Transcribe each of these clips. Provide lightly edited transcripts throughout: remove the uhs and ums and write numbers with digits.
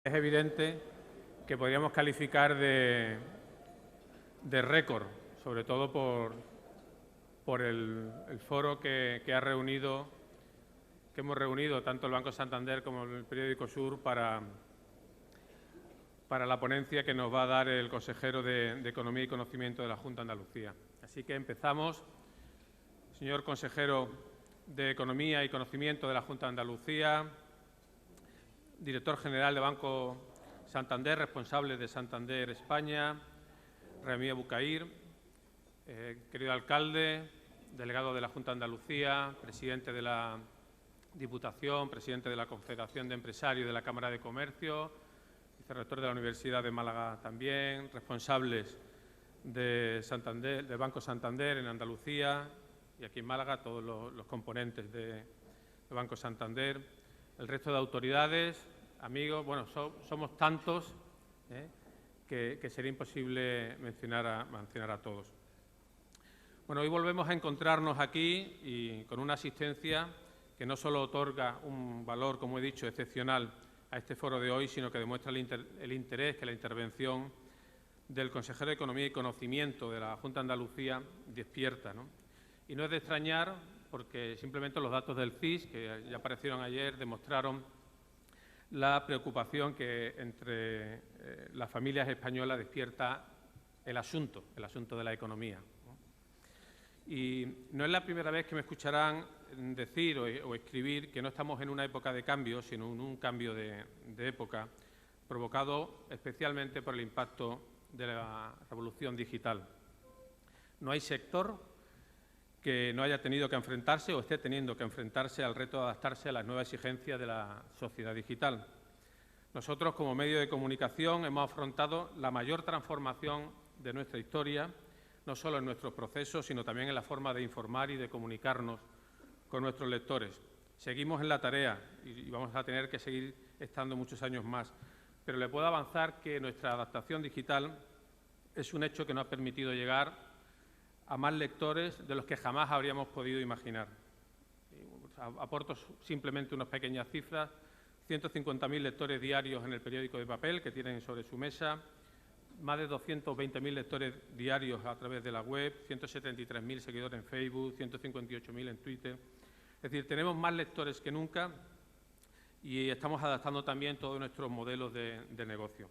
Es evidente que podríamos calificar de récord, sobre todo por el foro que hemos reunido tanto el Banco Santander como el periódico Sur para la ponencia que nos va a dar el consejero de Economía y Conocimiento de la Junta de Andalucía. Así que empezamos. Señor consejero de Economía y Conocimiento de la Junta de Andalucía, director general de Banco Santander, responsable de Santander España, Rami Abukair, querido alcalde, delegado de la Junta de Andalucía, presidente de la Diputación, presidente de la Confederación de Empresarios de la Cámara de Comercio, vicerrector de la Universidad de Málaga también, responsables de Santander, del Banco Santander en Andalucía y aquí en Málaga, todos los componentes del Banco Santander, el resto de autoridades, amigos, bueno, somos tantos que sería imposible mencionar a todos. Bueno, hoy volvemos a encontrarnos aquí y con una asistencia que no solo otorga un valor, como he dicho, excepcional a este foro de hoy, sino que demuestra el interés que la intervención del consejero de Economía y Conocimiento de la Junta de Andalucía despierta, ¿no? Y no es de extrañar porque simplemente los datos del CIS, que ya aparecieron ayer, demostraron la preocupación que entre las familias españolas despierta el asunto de la economía, ¿no? Y no es la primera vez que me escucharán decir o escribir que no estamos en una época de cambio, sino en un cambio de época, provocado especialmente por el impacto de la revolución digital. No hay sector que no haya tenido que enfrentarse o esté teniendo que enfrentarse al reto de adaptarse a las nuevas exigencias de la sociedad digital. Nosotros, como medio de comunicación, hemos afrontado la mayor transformación de nuestra historia, no solo en nuestros procesos, sino también en la forma de informar y de comunicarnos con nuestros lectores. Seguimos en la tarea y vamos a tener que seguir estando muchos años más, pero le puedo avanzar que nuestra adaptación digital es un hecho que nos ha permitido llegar a más lectores de los que jamás habríamos podido imaginar. Aporto simplemente unas pequeñas cifras: 150.000 lectores diarios en el periódico de papel que tienen sobre su mesa, más de 220.000 lectores diarios a través de la web, 173.000 seguidores en Facebook, 158.000 en Twitter. Es decir, tenemos más lectores que nunca y estamos adaptando también todos nuestros modelos de negocio.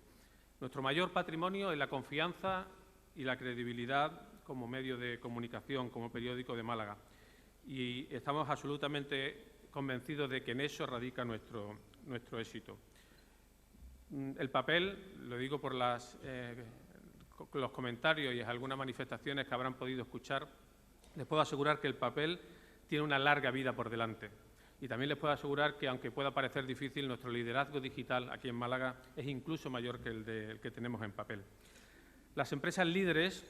Nuestro mayor patrimonio es la confianza y la credibilidad como medio de comunicación, como periódico de Málaga. Y estamos absolutamente convencidos de que en eso radica nuestro éxito. El papel, lo digo por los comentarios y algunas manifestaciones que habrán podido escuchar, les puedo asegurar que el papel tiene una larga vida por delante. Y también les puedo asegurar que, aunque pueda parecer difícil, nuestro liderazgo digital aquí en Málaga es incluso mayor que el que tenemos en papel. Las empresas líderes,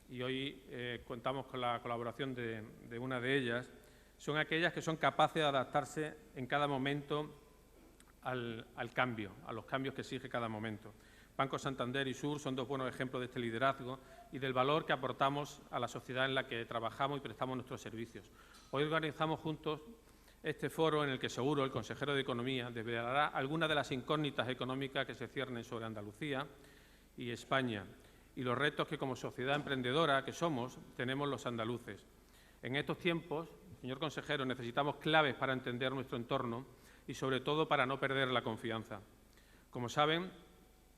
y hoy contamos con la colaboración de una de ellas, son aquellas que son capaces de adaptarse en cada momento al cambio, a los cambios que exige cada momento. Banco Santander y Sur son dos buenos ejemplos de este liderazgo y del valor que aportamos a la sociedad en la que trabajamos y prestamos nuestros servicios. Hoy organizamos juntos este foro en el que seguro el consejero de Economía desvelará algunas de las incógnitas económicas que se ciernen sobre Andalucía y España y los retos que, como sociedad emprendedora que somos, tenemos los andaluces. En estos tiempos, señor consejero, necesitamos claves para entender nuestro entorno y, sobre todo, para no perder la confianza. Como saben,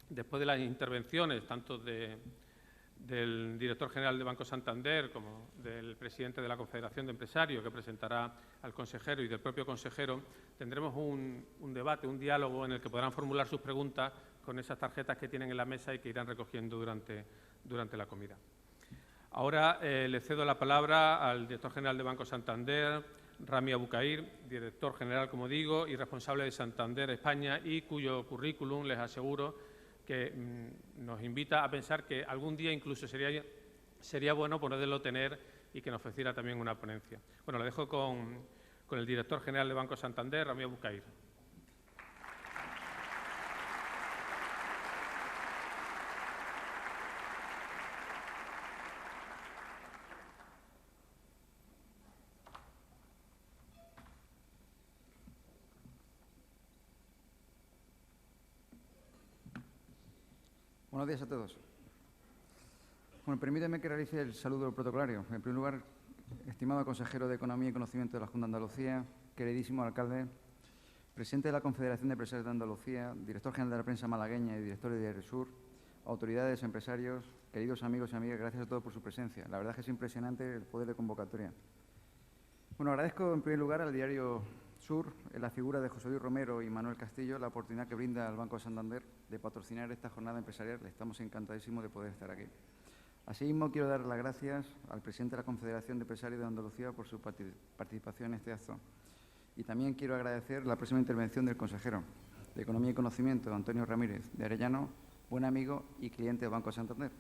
después de las intervenciones tanto del director general de Banco Santander como del presidente de la Confederación de Empresarios, que presentará al consejero, y del propio consejero, tendremos un debate, un diálogo en el que podrán formular sus preguntas con esas tarjetas que tienen en la mesa y que irán recogiendo durante la comida. Ahora le cedo la palabra al director general de Banco Santander, Rami Abukair, director general, como digo, y responsable de Santander España, y cuyo currículum, les aseguro, que nos invita a pensar que algún día incluso sería bueno poderlo tener y que nos ofreciera también una ponencia. Bueno, lo dejo con el director general de Banco Santander, Rami Abukair. Buenos días a todos. Bueno, permíteme que realice el saludo protocolario. En primer lugar, estimado consejero de Economía y Conocimiento de la Junta de Andalucía, queridísimo alcalde, presidente de la Confederación de Empresarios de Andalucía, director general de la prensa malagueña y director de Diario Sur, autoridades, empresarios, queridos amigos y amigas, gracias a todos por su presencia. La verdad es que es impresionante el poder de convocatoria. Bueno, agradezco en primer lugar al Diario Sur, en la figura de José Luis Romero y Manuel Castillo, la oportunidad que brinda al Banco de Santander de patrocinar esta jornada empresarial. Estamos encantadísimos de poder estar aquí. Asimismo, quiero dar las gracias al presidente de la Confederación de Empresarios de Andalucía por su participación en este acto. Y también quiero agradecer la próxima intervención del consejero de Economía y Conocimiento, Antonio Ramírez de Arellano, buen amigo y cliente del Banco de Santander,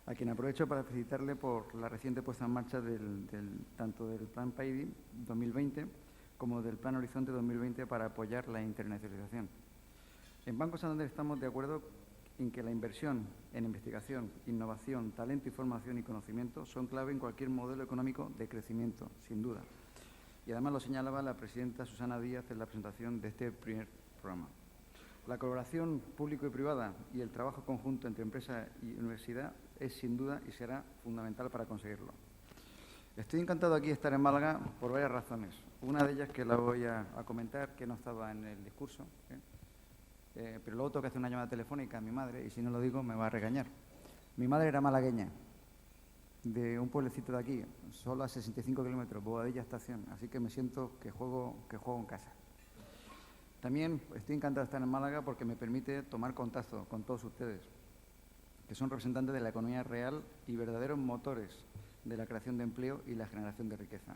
a quien aprovecho para felicitarle por la reciente puesta en marcha tanto del Plan PAIDI 2020 como del Plan Horizonte 2020 para apoyar la internacionalización. En Banco Santander estamos de acuerdo en que la inversión en investigación, innovación, talento, formación y conocimiento son clave en cualquier modelo económico de crecimiento, sin duda. Y además lo señalaba la presidenta Susana Díaz en la presentación de este primer programa. La colaboración público y privada y el trabajo conjunto entre empresa y universidad es sin duda y será fundamental para conseguirlo. Estoy encantado aquí de estar en Málaga por varias razones. Una de ellas que la voy a comentar, que no estaba en el discurso, pero luego tengo que hacer una llamada telefónica a mi madre y si no lo digo me va a regañar. Mi madre era malagueña, de un pueblecito de aquí, solo a 65 kilómetros, Boadilla Estación, así que me siento que juego en casa. También estoy encantado de estar en Málaga porque me permite tomar contacto con todos ustedes, que son representantes de la economía real y verdaderos motores de la creación de empleo y la generación de riqueza.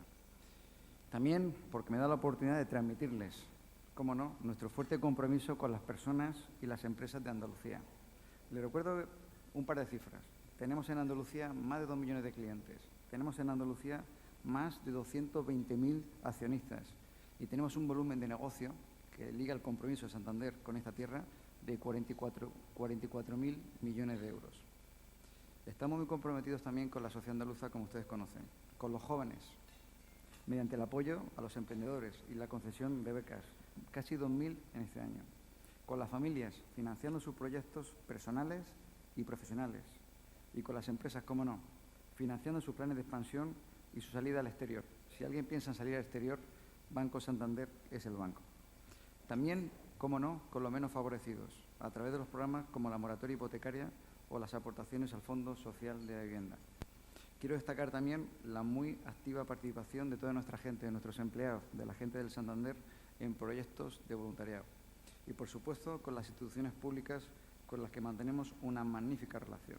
También porque me da la oportunidad de transmitirles, cómo no, nuestro fuerte compromiso con las personas y las empresas de Andalucía. Les recuerdo un par de cifras. Tenemos en Andalucía más de 2 millones de clientes. Tenemos en Andalucía más de 220.000 accionistas. Y tenemos un volumen de negocio que liga el compromiso de Santander con esta tierra de 44.000 millones de euros. Estamos muy comprometidos también con la sociedad andaluza, como ustedes conocen, con los jóvenes, mediante el apoyo a los emprendedores y la concesión de becas, casi 2.000 en este año, con las familias, financiando sus proyectos personales y profesionales, y con las empresas, cómo no, financiando sus planes de expansión y su salida al exterior. Si alguien piensa en salir al exterior, Banco Santander es el banco. También, cómo no, con los menos favorecidos, a través de los programas como la moratoria hipotecaria o las aportaciones al Fondo Social de la Vivienda. Quiero destacar también la muy activa participación de toda nuestra gente, de nuestros empleados, de la gente del Santander en proyectos de voluntariado. Y, por supuesto, con las instituciones públicas con las que mantenemos una magnífica relación.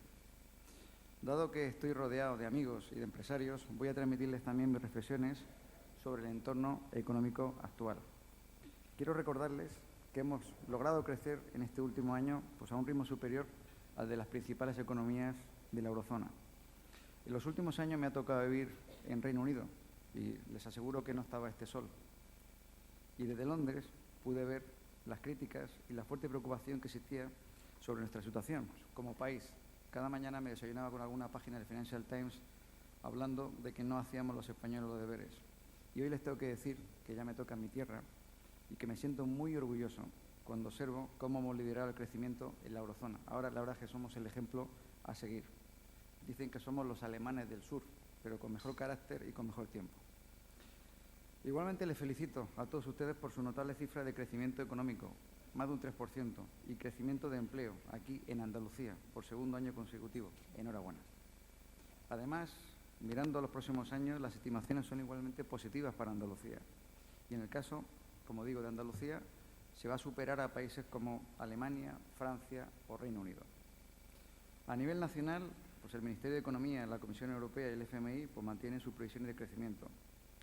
Dado que estoy rodeado de amigos y de empresarios, voy a transmitirles también mis reflexiones sobre el entorno económico actual. Quiero recordarles que hemos logrado crecer en este último año a un ritmo superior al de las principales economías de la eurozona. En los últimos años me ha tocado vivir en Reino Unido y les aseguro que no estaba este sol. Y desde Londres pude ver las críticas y la fuerte preocupación que existía sobre nuestra situación como país. Cada mañana me desayunaba con alguna página del Financial Times hablando de que no hacíamos los españoles los deberes. Y hoy les tengo que decir que ya me toca en mi tierra y que me siento muy orgulloso cuando observo cómo hemos liderado el crecimiento en la eurozona. Ahora la verdad es que somos el ejemplo a seguir. Dicen que somos los alemanes del sur, pero con mejor carácter y con mejor tiempo. Igualmente les felicito a todos ustedes por su notable cifra de crecimiento económico, más de un 3%, y crecimiento de empleo aquí en Andalucía, por segundo año consecutivo. Enhorabuena. Además, mirando a los próximos años, las estimaciones son igualmente positivas para Andalucía. Y en el caso, como digo, de Andalucía, se va a superar a países como Alemania, Francia o Reino Unido. A nivel nacional, el Ministerio de Economía, la Comisión Europea y el FMI mantienen sus previsiones de crecimiento.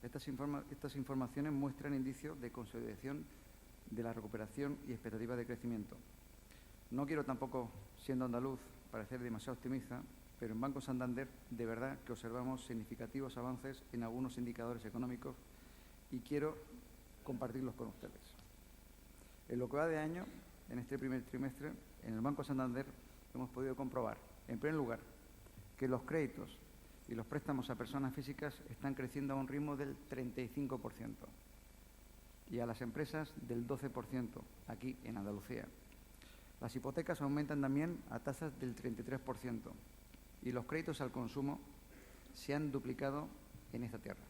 Estas informaciones muestran indicios de consolidación de la recuperación y expectativas de crecimiento. No quiero tampoco, siendo andaluz, parecer demasiado optimista, pero en Banco Santander de verdad que observamos significativos avances en algunos indicadores económicos y quiero compartirlos con ustedes. En lo que va de año, en este primer trimestre, en el Banco Santander hemos podido comprobar, en primer lugar, que los créditos y los préstamos a personas físicas están creciendo a un ritmo del 35% y a las empresas del 12% aquí en Andalucía. Las hipotecas aumentan también a tasas del 33% y los créditos al consumo se han duplicado en esta tierra.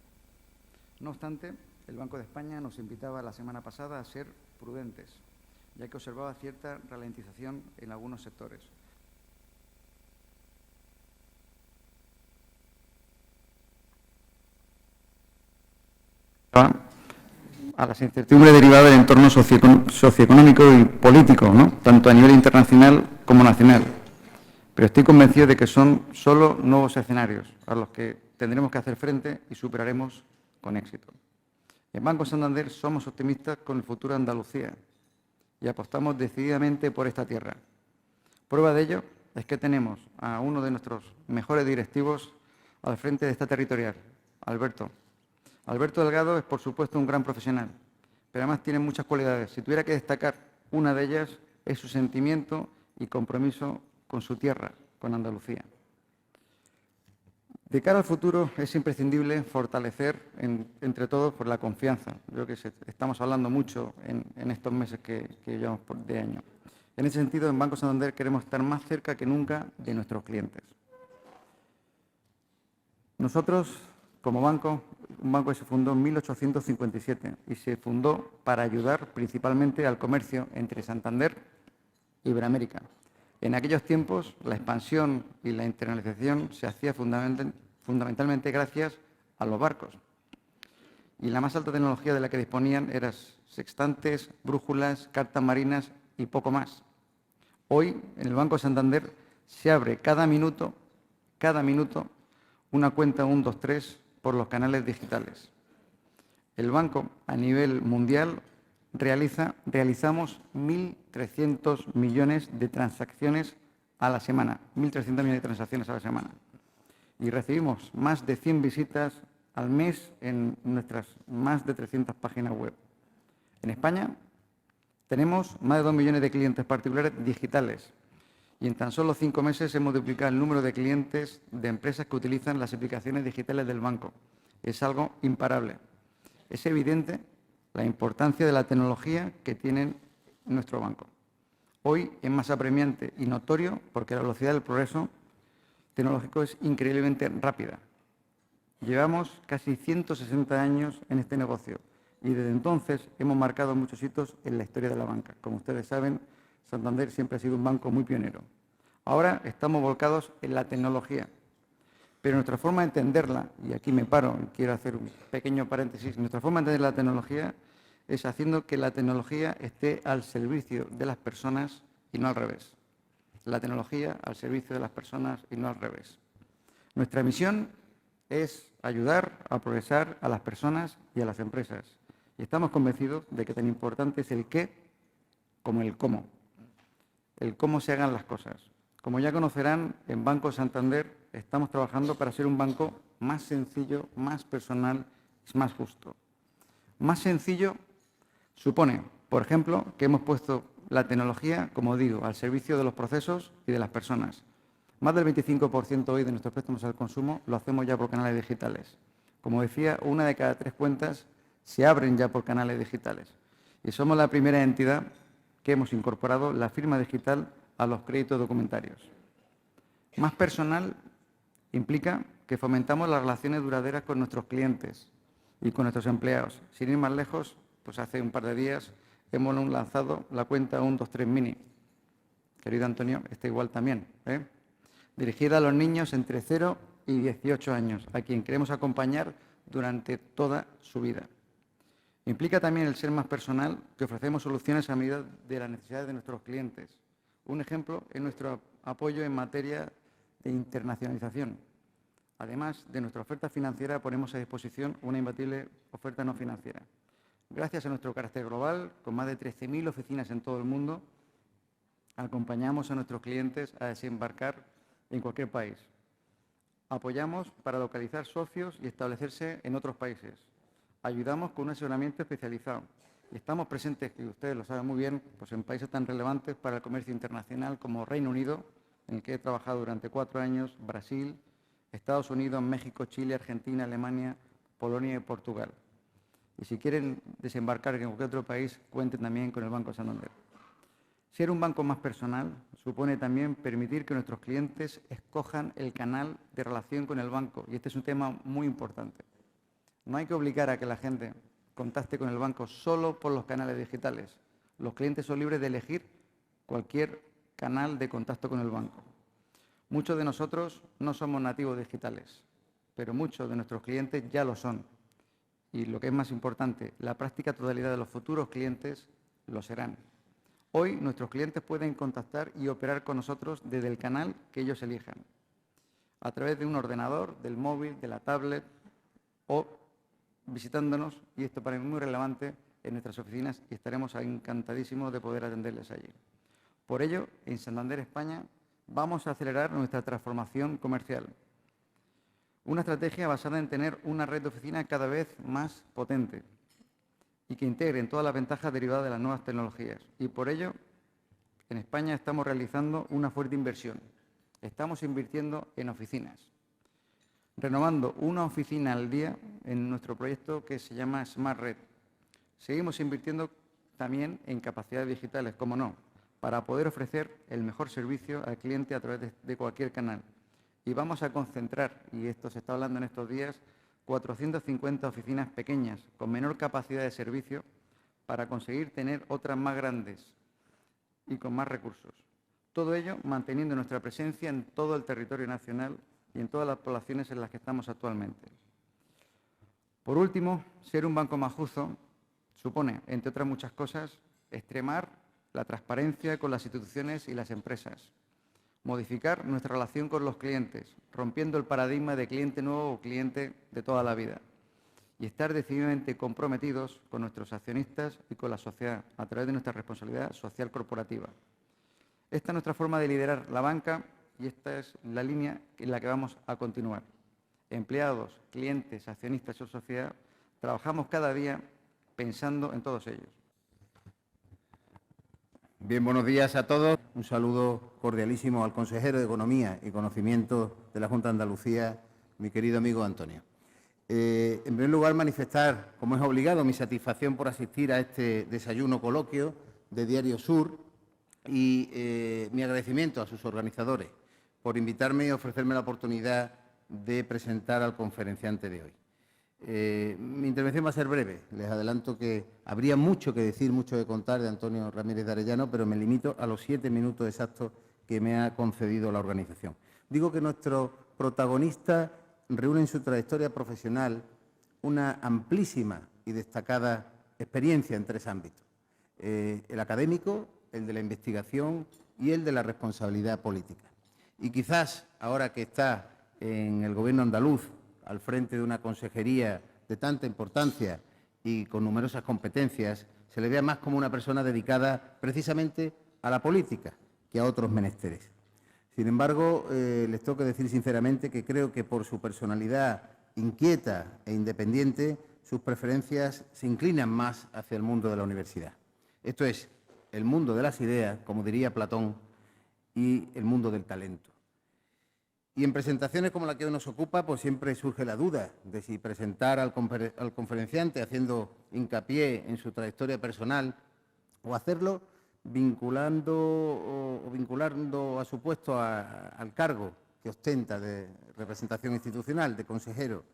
No obstante, el Banco de España nos invitaba la semana pasada a ser prudentes, ya que observaba cierta ralentización en algunos sectores. A las incertidumbres derivadas del entorno socioeconómico y político, ¿no?, tanto a nivel internacional como nacional. Pero estoy convencido de que son solo nuevos escenarios a los que tendremos que hacer frente y superaremos con éxito. En Banco Santander somos optimistas con el futuro de Andalucía y apostamos decididamente por esta tierra. Prueba de ello es que tenemos a uno de nuestros mejores directivos al frente de esta territorial, Alberto. Alberto Delgado es, por supuesto, un gran profesional, pero además tiene muchas cualidades. Si tuviera que destacar una de ellas, es su sentimiento y compromiso con su tierra, con Andalucía. De cara al futuro, es imprescindible fortalecer entre todos por la confianza. Creo que estamos hablando mucho en estos meses que llevamos de año. En ese sentido, en Banco Santander queremos estar más cerca que nunca de nuestros clientes. Nosotros, como banco, un banco que se fundó en 1857 y se fundó para ayudar principalmente al comercio entre Santander e Iberoamérica. En aquellos tiempos, la expansión y la internacionalización se hacía fundamentalmente gracias a los barcos. Y la más alta tecnología de la que disponían eran sextantes, brújulas, cartas marinas y poco más. Hoy, en el Banco Santander, se abre cada minuto una cuenta 123 por los canales digitales. El banco, a nivel mundial, realizamos 1.300 millones de transacciones a la semana. 1.300 millones de transacciones a la semana. Y recibimos más de 100 visitas al mes en nuestras más de 300 páginas web. En España tenemos más de 2 millones de clientes particulares digitales y en tan solo 5 meses hemos duplicado el número de clientes de empresas que utilizan las aplicaciones digitales del banco. Es algo imparable. Es evidente la importancia de la tecnología que tiene nuestro banco. Hoy es más apremiante y notorio porque la velocidad del progreso tecnológico es increíblemente rápida. Llevamos casi 160 años en este negocio y desde entonces hemos marcado muchos hitos en la historia de la banca. Como ustedes saben, Santander siempre ha sido un banco muy pionero. Ahora estamos volcados en la tecnología, pero nuestra forma de entenderla, y aquí me paro y quiero hacer un pequeño paréntesis, nuestra forma de entender la tecnología es haciendo que la tecnología esté al servicio de las personas y no al revés. La tecnología al servicio de las personas y no al revés. Nuestra misión es ayudar a progresar a las personas y a las empresas. Y estamos convencidos de que tan importante es el qué como el cómo. El cómo se hagan las cosas. Como ya conocerán, en Banco Santander estamos trabajando para ser un banco más sencillo, más personal y más justo. Más sencillo supone, por ejemplo, que hemos puesto la tecnología, como digo, al servicio de los procesos y de las personas. Más del 25% hoy de nuestros préstamos al consumo lo hacemos ya por canales digitales. Como decía, 1 de cada 3 cuentas se abren ya por canales digitales. Y somos la primera entidad que hemos incorporado la firma digital a los créditos documentarios. Más personal implica que fomentamos las relaciones duraderas con nuestros clientes y con nuestros empleados. Sin ir más lejos, pues hace un par de días hemos lanzado la cuenta 123 Mini. Querido Antonio, está igual también, dirigida a los niños entre 0 y 18 años, a quien queremos acompañar durante toda su vida. Implica también el ser más personal, que ofrecemos soluciones a medida de las necesidades de nuestros clientes. Un ejemplo es nuestro apoyo en materia de internacionalización. Además de nuestra oferta financiera, ponemos a disposición una imbatible oferta no financiera. Gracias a nuestro carácter global, con más de 13.000 oficinas en todo el mundo, acompañamos a nuestros clientes a desembarcar en cualquier país. Apoyamos para localizar socios y establecerse en otros países. Ayudamos con un asesoramiento especializado. Y estamos presentes, y ustedes lo saben muy bien, pues en países tan relevantes para el comercio internacional como Reino Unido, en el que he trabajado durante 4 años, Brasil, Estados Unidos, México, Chile, Argentina, Alemania, Polonia y Portugal. Y si quieren desembarcar en cualquier otro país, cuenten también con el Banco Santander. Ser un banco más personal supone también permitir que nuestros clientes escojan el canal de relación con el banco, y este es un tema muy importante. No hay que obligar a que la gente contacte con el banco solo por los canales digitales. Los clientes son libres de elegir cualquier canal de contacto con el banco. Muchos de nosotros no somos nativos digitales, pero muchos de nuestros clientes ya lo son. Y lo que es más importante, la práctica totalidad de los futuros clientes lo serán. Hoy nuestros clientes pueden contactar y operar con nosotros desde el canal que ellos elijan, a través de un ordenador, del móvil, de la tablet o visitándonos, y esto para mí es muy relevante, en nuestras oficinas, y estaremos encantadísimos de poder atenderles allí. Por ello, en Santander España vamos a acelerar nuestra transformación comercial. Una estrategia basada en tener una red de oficinas cada vez más potente y que integren todas las ventajas derivadas de las nuevas tecnologías. Y por ello, en España estamos realizando una fuerte inversión. Estamos invirtiendo en oficinas, renovando una oficina al día en nuestro proyecto que se llama Smart Red. Seguimos invirtiendo también en capacidades digitales, como no, para poder ofrecer el mejor servicio al cliente a través de cualquier canal. Y vamos a concentrar, y esto se está hablando en estos días, 450 oficinas pequeñas con menor capacidad de servicio para conseguir tener otras más grandes y con más recursos. Todo ello manteniendo nuestra presencia en todo el territorio nacional y en todas las poblaciones en las que estamos actualmente. Por último, ser un banco más justo supone, entre otras muchas cosas, extremar la transparencia con las instituciones y las empresas, modificar nuestra relación con los clientes, rompiendo el paradigma de cliente nuevo o cliente de toda la vida, y estar decididamente comprometidos con nuestros accionistas y con la sociedad a través de nuestra responsabilidad social corporativa. Esta es nuestra forma de liderar la banca y esta es la línea en la que vamos a continuar. Empleados, clientes, accionistas y sociedad, trabajamos cada día pensando en todos ellos. Bien, buenos días a todos. Un saludo cordialísimo al consejero de Economía y Conocimiento de la Junta de Andalucía, mi querido amigo Antonio. En primer lugar, manifestar, como es obligado, mi satisfacción por asistir a este desayuno coloquio de Diario Sur y mi agradecimiento a sus organizadores por invitarme y ofrecerme la oportunidad de presentar al conferenciante de hoy. Mi intervención va a ser breve. Les adelanto que habría mucho que decir, mucho que contar de Antonio Ramírez de Arellano, pero me limito a los 7 minutos exactos que me ha concedido la organización. Digo que nuestros protagonistas reúnen en su trayectoria profesional una amplísima y destacada experiencia en 3 ámbitos. El académico, el de la investigación y el de la responsabilidad política. Y quizás, ahora que está en el Gobierno andaluz, al frente de una consejería de tanta importancia y con numerosas competencias, se le vea más como una persona dedicada precisamente a la política que a otros menesteres. Sin embargo, les tengo que decir sinceramente que creo que por su personalidad inquieta e independiente, sus preferencias se inclinan más hacia el mundo de la universidad. Esto es, el mundo de las ideas, como diría Platón, y el mundo del talento. Y en presentaciones como la que hoy nos ocupa, pues siempre surge la duda de si presentar al conferenciante haciendo hincapié en su trayectoria personal o hacerlo vinculando a su puesto al cargo que ostenta de representación institucional, de consejero.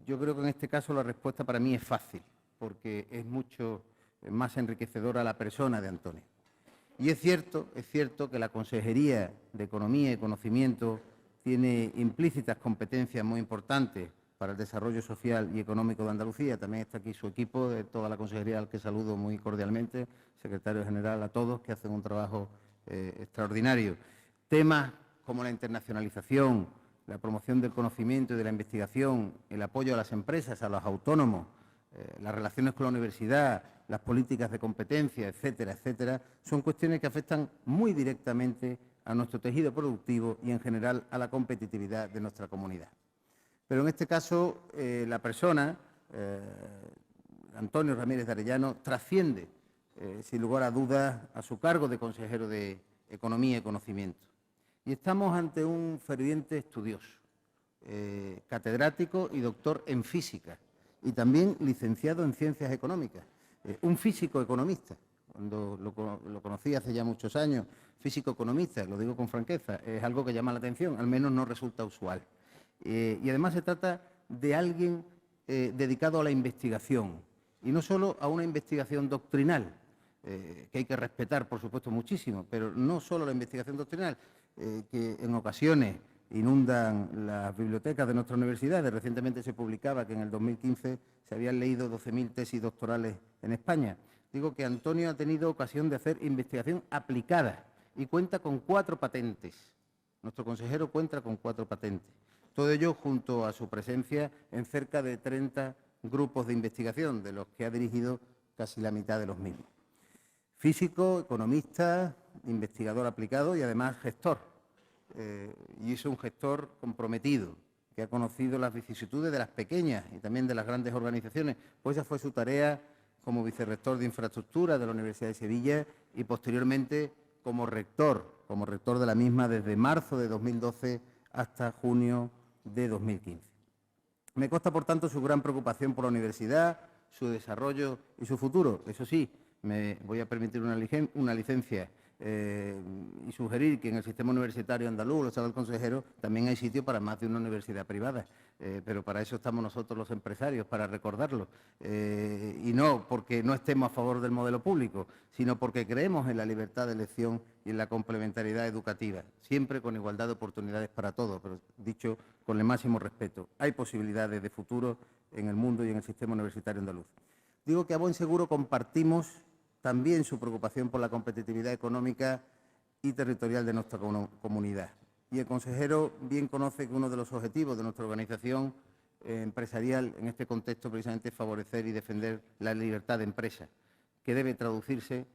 Yo creo que en este caso la respuesta para mí es fácil, porque es mucho más enriquecedora la persona de Antonio. Y es cierto que la Consejería de Economía y Conocimiento tiene implícitas competencias muy importantes para el desarrollo social y económico de Andalucía. También está aquí su equipo de toda la Consejería, al que saludo muy cordialmente, secretario general, a todos, que hacen un trabajo extraordinario. Temas como la internacionalización, la promoción del conocimiento y de la investigación, el apoyo a las empresas, a los autónomos, las relaciones con la universidad, las políticas de competencia, etcétera, etcétera, son cuestiones que afectan muy directamente a nuestro tejido productivo y, en general, a la competitividad de nuestra comunidad. Pero en este caso, la persona, Antonio Ramírez de Arellano, trasciende, sin lugar a dudas, a su cargo de consejero de Economía y Conocimiento. Y estamos ante un ferviente estudioso, catedrático y doctor en física, y también licenciado en Ciencias Económicas, un físico economista, cuando lo conocí hace ya muchos años, físico-economista, lo digo con franqueza, es algo que llama la atención, al menos no resulta usual. Y además se trata de alguien dedicado a la investigación, y no solo a una investigación doctrinal, que hay que respetar, por supuesto, muchísimo, pero no solo la investigación doctrinal, que en ocasiones inundan las bibliotecas de nuestras universidades. Recientemente se publicaba que en el 2015 se habían leído 12.000 tesis doctorales en España. Digo que Antonio ha tenido ocasión de hacer investigación aplicada y cuenta con 4 patentes. Nuestro consejero cuenta con 4 patentes. Todo ello junto a su presencia en cerca de 30 grupos de investigación, de los que ha dirigido casi la mitad de los mismos. Físico, economista, investigador aplicado y además gestor. Y es un gestor comprometido, que ha conocido las vicisitudes de las pequeñas y también de las grandes organizaciones, pues esa fue su tarea como vicerrector de infraestructura de la Universidad de Sevilla y posteriormente como rector de la misma desde marzo de 2012 hasta junio de 2015. Me consta, por tanto, su gran preocupación por la universidad, su desarrollo y su futuro. Eso sí, me voy a permitir una licencia y sugerir que en el sistema universitario andaluz, lo sabe el consejero, también hay sitio para más de una universidad privada, pero para eso estamos nosotros los empresarios, para recordarlo, y no porque no estemos a favor del modelo público, sino porque creemos en la libertad de elección y en la complementariedad educativa, siempre con igualdad de oportunidades para todos, pero dicho con el máximo respeto. Hay posibilidades de futuro en el mundo y en el sistema universitario andaluz. Digo que a buen seguro compartimos también su preocupación por la competitividad económica y territorial de nuestra comunidad. Y el consejero bien conoce que uno de los objetivos de nuestra organización empresarial en este contexto precisamente es favorecer y defender la libertad de empresa, que debe traducirse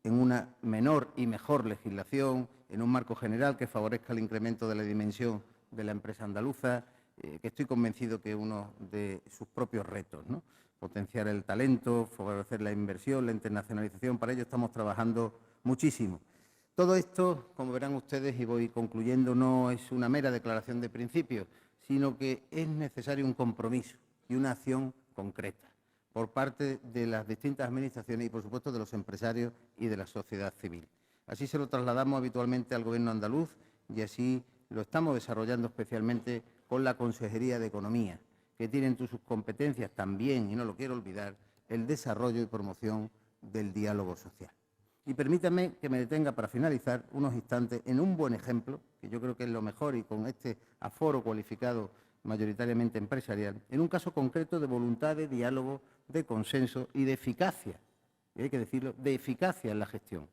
en una menor y mejor legislación, en un marco general que favorezca el incremento de la dimensión de la empresa andaluza, que estoy convencido que es uno de sus propios retos, ¿no? Potenciar el talento, favorecer la inversión, la internacionalización. Para ello estamos trabajando muchísimo. Todo esto, como verán ustedes, y voy concluyendo, no es una mera declaración de principios, sino que es necesario un compromiso y una acción concreta por parte de las distintas administraciones y, por supuesto, de los empresarios y de la sociedad civil. Así se lo trasladamos habitualmente al Gobierno andaluz y así lo estamos desarrollando especialmente con la Consejería de Economía, que tiene entre sus competencias también, y no lo quiero olvidar, el desarrollo y promoción del diálogo social. Y permítanme que me detenga para finalizar unos instantes en un buen ejemplo, que yo creo que es lo mejor y con este aforo cualificado mayoritariamente empresarial, en un caso concreto de voluntad de diálogo, de consenso y de eficacia, y hay que decirlo, de eficacia en la gestión.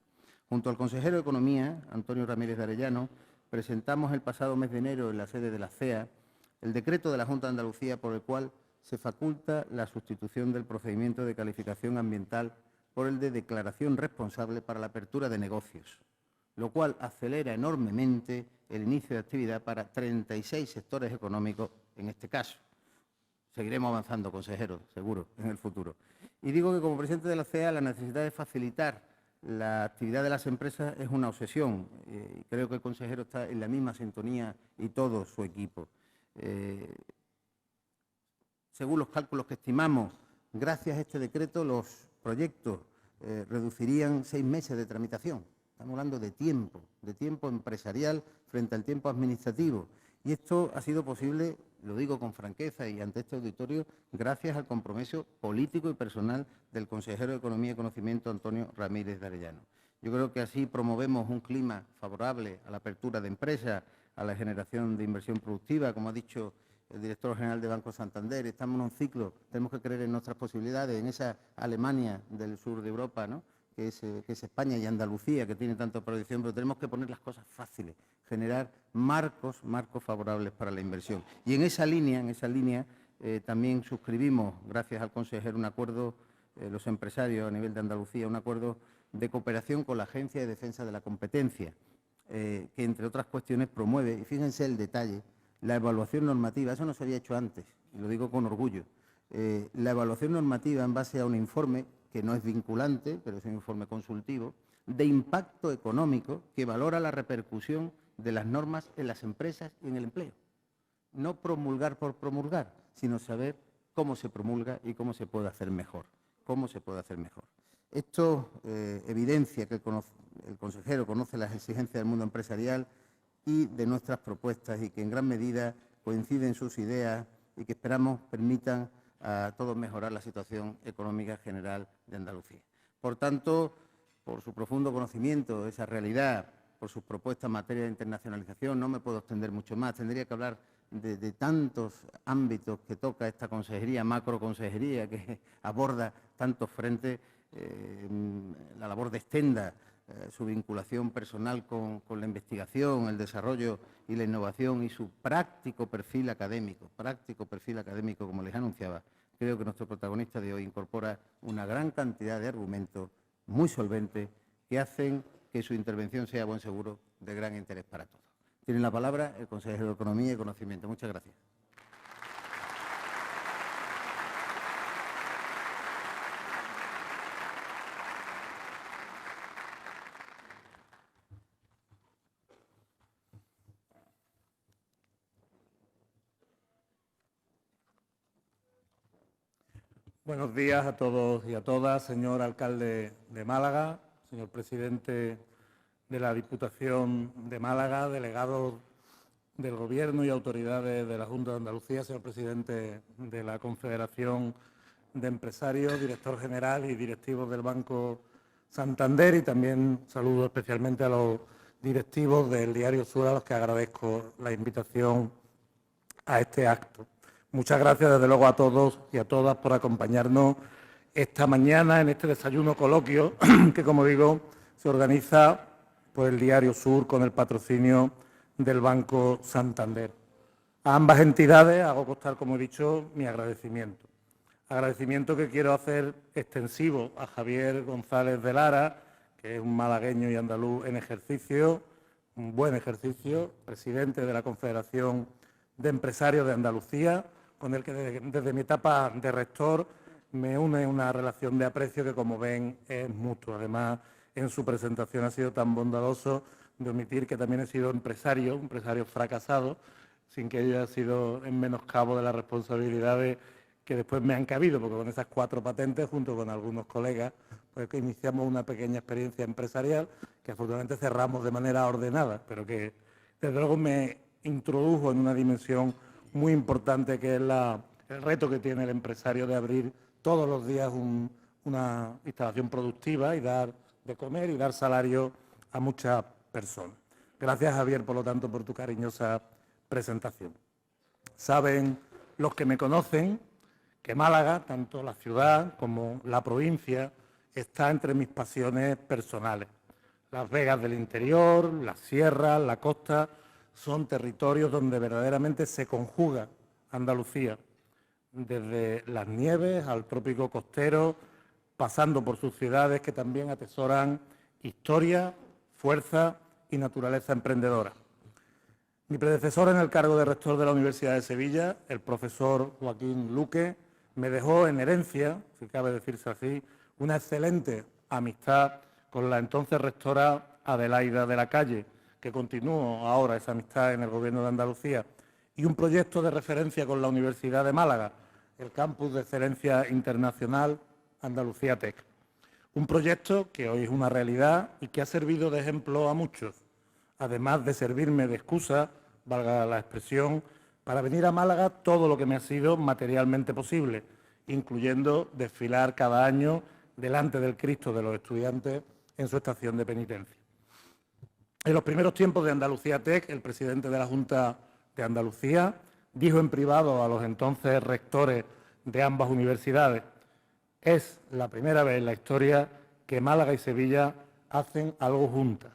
Junto al consejero de Economía, Antonio Ramírez de Arellano, presentamos el pasado mes de enero en la sede de la CEA el decreto de la Junta de Andalucía por el cual se faculta la sustitución del procedimiento de calificación ambiental por el de declaración responsable para la apertura de negocios, lo cual acelera enormemente el inicio de actividad para 36 sectores económicos en este caso. Seguiremos avanzando, consejero, seguro, en el futuro. Y digo que como presidente de la CEA la necesidad de facilitar la actividad de las empresas es una obsesión. Creo que el consejero está en la misma sintonía y todo su equipo. Según los cálculos que estimamos, gracias a este decreto los proyectos reducirían 6 meses de tramitación. Estamos hablando de tiempo empresarial frente al tiempo administrativo. Y esto ha sido posible, lo digo con franqueza y ante este auditorio, gracias al compromiso político y personal del consejero de Economía y Conocimiento, Antonio Ramírez de Arellano. Yo creo que así promovemos un clima favorable a la apertura de empresas, a la generación de inversión productiva, como ha dicho el director general de Banco Santander. Estamos en un ciclo, tenemos que creer en nuestras posibilidades, en esa Alemania del sur de Europa, ¿no?, que es España y Andalucía, que tiene tanta proyección, pero tenemos que poner las cosas fáciles, generar marcos favorables para la inversión. Y en esa línea también suscribimos, gracias al consejero, un acuerdo, los empresarios a nivel de Andalucía, un acuerdo de cooperación con la Agencia de Defensa de la Competencia, que, entre otras cuestiones, promueve, y fíjense el detalle, la evaluación normativa. Eso no se había hecho antes, y lo digo con orgullo. La evaluación normativa en base a un informe que no es vinculante, pero es un informe consultivo, de impacto económico que valora la repercusión de las normas en las empresas y en el empleo. No promulgar por promulgar, sino saber cómo se promulga y cómo se puede hacer mejor. Esto evidencia que el consejero conoce las exigencias del mundo empresarial y de nuestras propuestas y que en gran medida coinciden sus ideas y que esperamos permitan a todos mejorar la situación económica general de Andalucía. Por tanto, por su profundo conocimiento de esa realidad, por sus propuestas en materia de internacionalización, no me puedo extender mucho más. Tendría que hablar de tantos ámbitos que toca esta consejería, macroconsejería, que aborda tantos frentes, la labor de Stenda, su vinculación personal con la investigación, el desarrollo y la innovación y su práctico perfil académico, como les anunciaba. Creo que nuestro protagonista de hoy incorpora una gran cantidad de argumentos muy solventes que hacen que su intervención sea, a buen seguro, de gran interés para todos. Tiene la palabra el consejero de Economía y Conocimiento. Muchas gracias. Buenos días a todos y a todas, señor alcalde de Málaga, señor presidente de la Diputación de Málaga, delegados del Gobierno y autoridades de la Junta de Andalucía, señor presidente de la Confederación de Empresarios, director general y directivos del Banco Santander, y también saludo especialmente a los directivos del Diario Sur, a los que agradezco la invitación a este acto. Muchas gracias, desde luego, a todos y a todas por acompañarnos esta mañana en este desayuno coloquio que, como digo, se organiza por el Diario Sur con el patrocinio del Banco Santander. A ambas entidades hago constar, como he dicho, mi agradecimiento. Agradecimiento que quiero hacer extensivo a Javier González de Lara, que es un malagueño y andaluz en ejercicio, un buen ejercicio, presidente de la Confederación de Empresarios de Andalucía, con el que desde mi etapa de rector me une una relación de aprecio que, como ven, es mutua. Además, en su presentación ha sido tan bondadoso de omitir que también he sido empresario, un empresario fracasado, sin que ello haya sido en menoscabo de las responsabilidades que después me han cabido, porque con esas 4 patentes, junto con algunos colegas, pues que iniciamos una pequeña experiencia empresarial que afortunadamente cerramos de manera ordenada, pero que desde luego me introdujo en una dimensión muy importante, que es el reto que tiene el empresario de abrir todos los días una instalación productiva y dar de comer y dar salario a muchas personas. Gracias, Javier, por lo tanto, por tu cariñosa presentación. Saben los que me conocen que Málaga, tanto la ciudad como la provincia, está entre mis pasiones personales. Las Vegas del interior, las sierras, la costa, son territorios donde verdaderamente se conjuga Andalucía, desde las nieves al trópico costero, pasando por sus ciudades que también atesoran historia, fuerza y naturaleza emprendedora. Mi predecesor en el cargo de rector de la Universidad de Sevilla, el profesor Joaquín Luque, me dejó en herencia, si cabe decirse así, una excelente amistad con la entonces rectora Adelaida de la Calle, que continúo ahora esa amistad en el Gobierno de Andalucía, y un proyecto de referencia con la Universidad de Málaga, el Campus de Excelencia Internacional Andalucía Tech. Un proyecto que hoy es una realidad y que ha servido de ejemplo a muchos, además de servirme de excusa, valga la expresión, para venir a Málaga todo lo que me ha sido materialmente posible, incluyendo desfilar cada año delante del Cristo de los estudiantes en su estación de penitencia. En los primeros tiempos de Andalucía Tech, el presidente de la Junta de Andalucía dijo en privado a los entonces rectores de ambas universidades: es la primera vez en la historia que Málaga y Sevilla hacen algo juntas.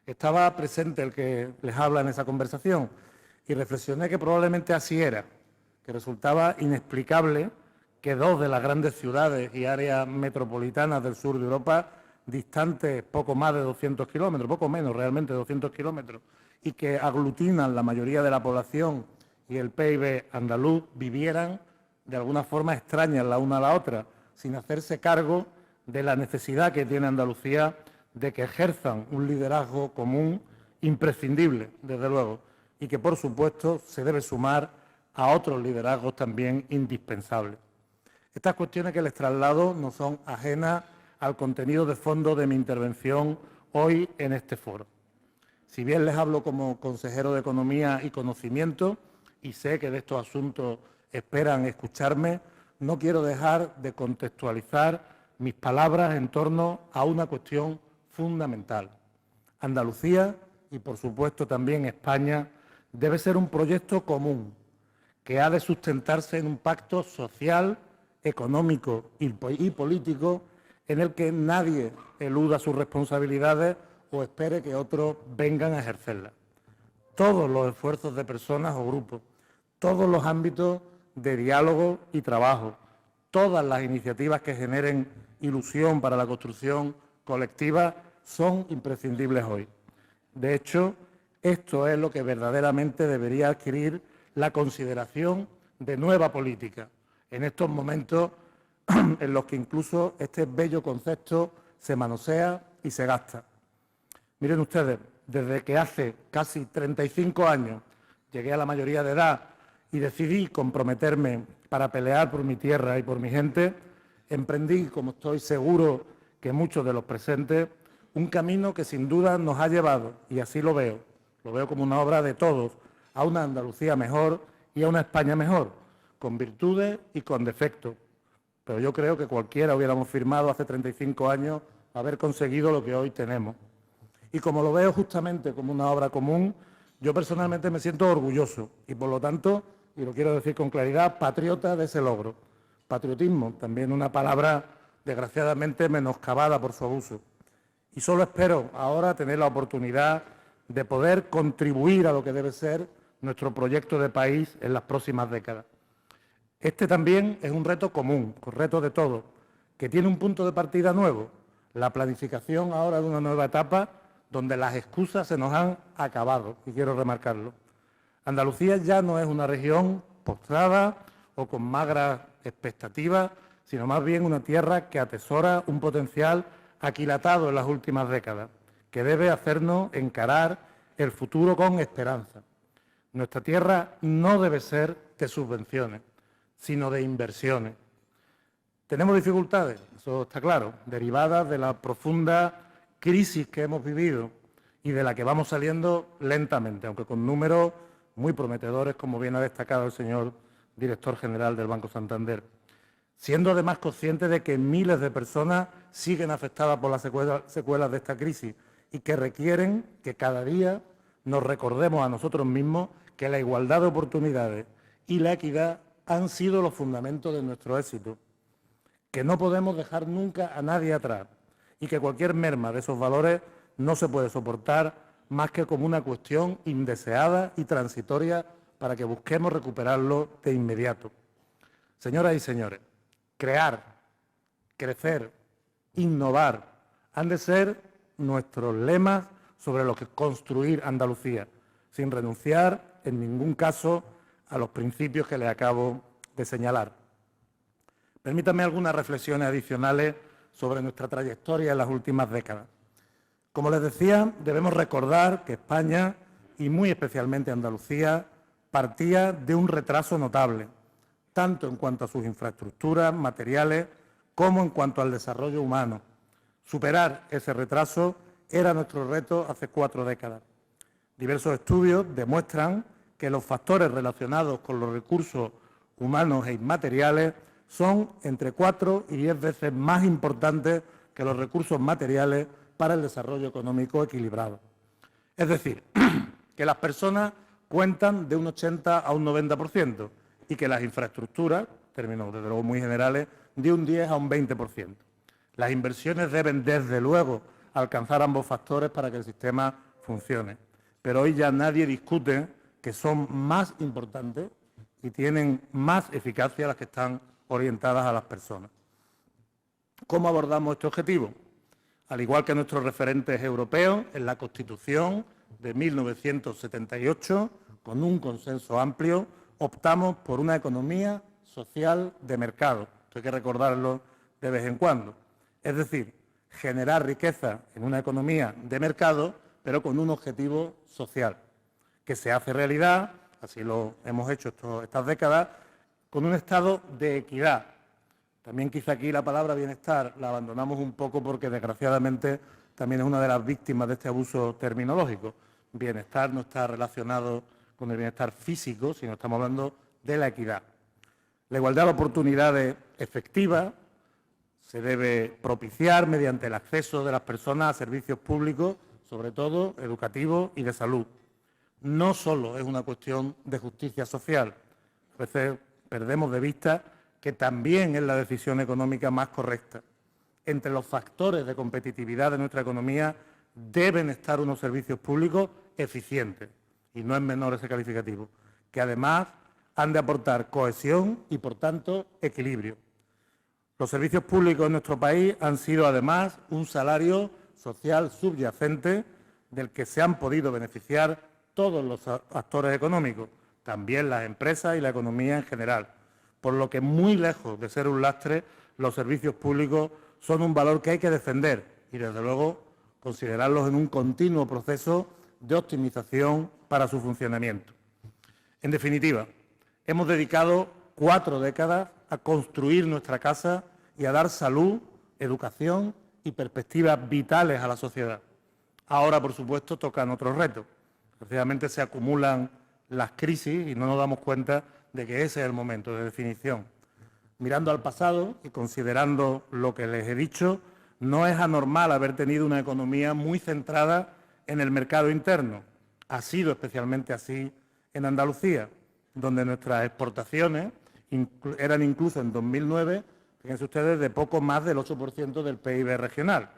Estaba presente el que les habla en esa conversación y reflexioné que probablemente así era, que resultaba inexplicable que 2 de las grandes ciudades y áreas metropolitanas del sur de Europa, distantes poco más de 200 kilómetros, poco menos realmente, 200 kilómetros, y que aglutinan la mayoría de la población y el PIB andaluz, vivieran de alguna forma extrañas la una a la otra, sin hacerse cargo de la necesidad que tiene Andalucía de que ejerzan un liderazgo común imprescindible, desde luego, y que, por supuesto, se debe sumar a otros liderazgos también indispensables. Estas cuestiones que les traslado no son ajenas al contenido de fondo de mi intervención hoy en este foro. Si bien les hablo como consejero de Economía y Conocimiento, y sé que de estos asuntos esperan escucharme, no quiero dejar de contextualizar mis palabras en torno a una cuestión fundamental. Andalucía, y por supuesto también España, debe ser un proyecto común que ha de sustentarse en un pacto social, económico y político en el que nadie eluda sus responsabilidades o espere que otros vengan a ejercerlas. Todos los esfuerzos de personas o grupos, todos los ámbitos de diálogo y trabajo, todas las iniciativas que generen ilusión para la construcción colectiva son imprescindibles hoy. De hecho, esto es lo que verdaderamente debería adquirir la consideración de nueva política, en estos momentos en los que incluso este bello concepto se manosea y se gasta. Miren ustedes, desde que hace casi 35 años llegué a la mayoría de edad y decidí comprometerme para pelear por mi tierra y por mi gente, emprendí, como estoy seguro que muchos de los presentes, un camino que sin duda nos ha llevado, y así lo veo como una obra de todos, a una Andalucía mejor y a una España mejor, con virtudes y con defectos. Pero yo creo que cualquiera hubiéramos firmado hace 35 años haber conseguido lo que hoy tenemos. Y como lo veo justamente como una obra común, yo personalmente me siento orgulloso y, por lo tanto, y lo quiero decir con claridad, patriota de ese logro. Patriotismo, también una palabra desgraciadamente menoscabada por su abuso. Y solo espero ahora tener la oportunidad de poder contribuir a lo que debe ser nuestro proyecto de país en las próximas décadas. Este también es un reto común, un reto de todos, que tiene un punto de partida nuevo, la planificación ahora de una nueva etapa donde las excusas se nos han acabado, y quiero remarcarlo. Andalucía ya no es una región postrada o con magras expectativas, sino más bien una tierra que atesora un potencial aquilatado en las últimas décadas, que debe hacernos encarar el futuro con esperanza. Nuestra tierra no debe ser de subvenciones, sino de inversiones. Tenemos dificultades, eso está claro, derivadas de la profunda crisis que hemos vivido y de la que vamos saliendo lentamente, aunque con números muy prometedores, como bien ha destacado el señor director general del Banco Santander, siendo además conscientes de que miles de personas siguen afectadas por las secuelas de esta crisis y que requieren que cada día nos recordemos a nosotros mismos que la igualdad de oportunidades y la equidad han sido los fundamentos de nuestro éxito, que no podemos dejar nunca a nadie atrás y que cualquier merma de esos valores no se puede soportar más que como una cuestión indeseada y transitoria para que busquemos recuperarlo de inmediato. Señoras y señores, crear, crecer, innovar han de ser nuestros lemas sobre los que construir Andalucía, sin renunciar en ningún caso a los principios que les acabo de señalar. Permítanme algunas reflexiones adicionales sobre nuestra trayectoria en las últimas décadas. Como les decía, debemos recordar que España, y muy especialmente Andalucía, partía de un retraso notable, tanto en cuanto a sus infraestructuras, materiales, como en cuanto al desarrollo humano. Superar ese retraso era nuestro reto hace 4 décadas. Diversos estudios demuestran que los factores relacionados con los recursos humanos e inmateriales son entre 4 y 10 veces más importantes que los recursos materiales para el desarrollo económico equilibrado. Es decir, que las personas cuentan de un 80 a un 90% y que las infraestructuras, términos desde luego muy generales, de un 10 a un 20%. Las inversiones deben, desde luego, alcanzar ambos factores para que el sistema funcione. Pero hoy ya nadie discute que son más importantes y tienen más eficacia las que están orientadas a las personas. ¿Cómo abordamos este objetivo? Al igual que nuestros referentes europeos, en la Constitución de 1978, con un consenso amplio, optamos por una economía social de mercado. Esto hay que recordarlo de vez en cuando. Es decir, generar riqueza en una economía de mercado, pero con un objetivo social, que se hace realidad, así lo hemos hecho estas décadas, con un estado de equidad, También quizá aquí la palabra bienestar la abandonamos un poco porque desgraciadamente también es una de las víctimas de este abuso terminológico. Bienestar no está relacionado con el bienestar físico, sino estamos hablando de la equidad. La igualdad de oportunidades efectiva se debe propiciar mediante el acceso de las personas a servicios públicos, sobre todo educativos y de salud. No solo es una cuestión de justicia social. A veces perdemos de vista que también es la decisión económica más correcta. Entre los factores de competitividad de nuestra economía deben estar unos servicios públicos eficientes, y no es menor ese calificativo, que además han de aportar cohesión y, por tanto, equilibrio. Los servicios públicos en nuestro país han sido, además, un salario social subyacente del que se han podido beneficiar todos los actores económicos, también las empresas y la economía en general, por lo que, muy lejos de ser un lastre, los servicios públicos son un valor que hay que defender y, desde luego, considerarlos en un continuo proceso de optimización para su funcionamiento. En definitiva, hemos dedicado 4 décadas a construir nuestra casa y a dar salud, educación y perspectivas vitales a la sociedad. Ahora, por supuesto, tocan otros retos. Desgraciadamente se acumulan las crisis y no nos damos cuenta de que ese es el momento de definición. Mirando al pasado y considerando lo que les he dicho, no es anormal haber tenido una economía muy centrada en el mercado interno. Ha sido especialmente así en Andalucía, donde nuestras exportaciones eran incluso en 2009, fíjense ustedes, de poco más del 8% del PIB regional.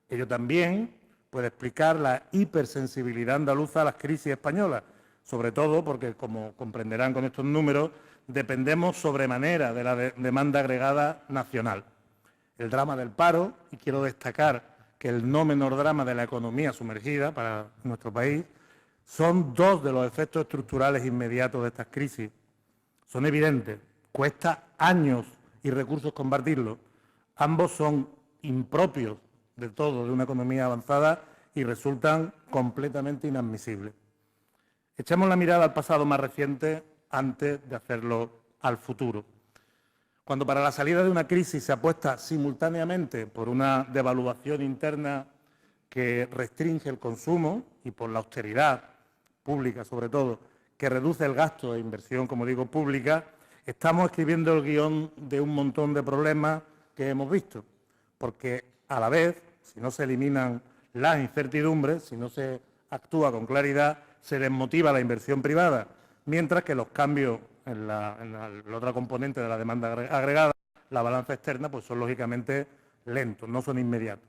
Ello también puede explicar la hipersensibilidad andaluza a las crisis españolas, sobre todo porque, como comprenderán con estos números, dependemos sobremanera de la demanda agregada nacional. El drama del paro, y quiero destacar que el no menor drama de la economía sumergida para nuestro país, son 2 de los efectos estructurales inmediatos de estas crisis. Son evidentes, cuesta años y recursos combatirlos. Ambos son impropios de todo de una economía avanzada y resultan completamente inadmisibles. Echemos la mirada al pasado más reciente antes de hacerlo al futuro. Cuando para la salida de una crisis se apuesta simultáneamente por una devaluación interna que restringe el consumo y por la austeridad pública, sobre todo, que reduce el gasto e inversión, como digo, pública, estamos escribiendo el guión de un montón de problemas que hemos visto, porque a la vez, si no se eliminan las incertidumbres, si no se actúa con claridad, se desmotiva la inversión privada, mientras que los cambios en la otra componente de la demanda agregada, la balanza externa, pues son lógicamente lentos, no son inmediatos.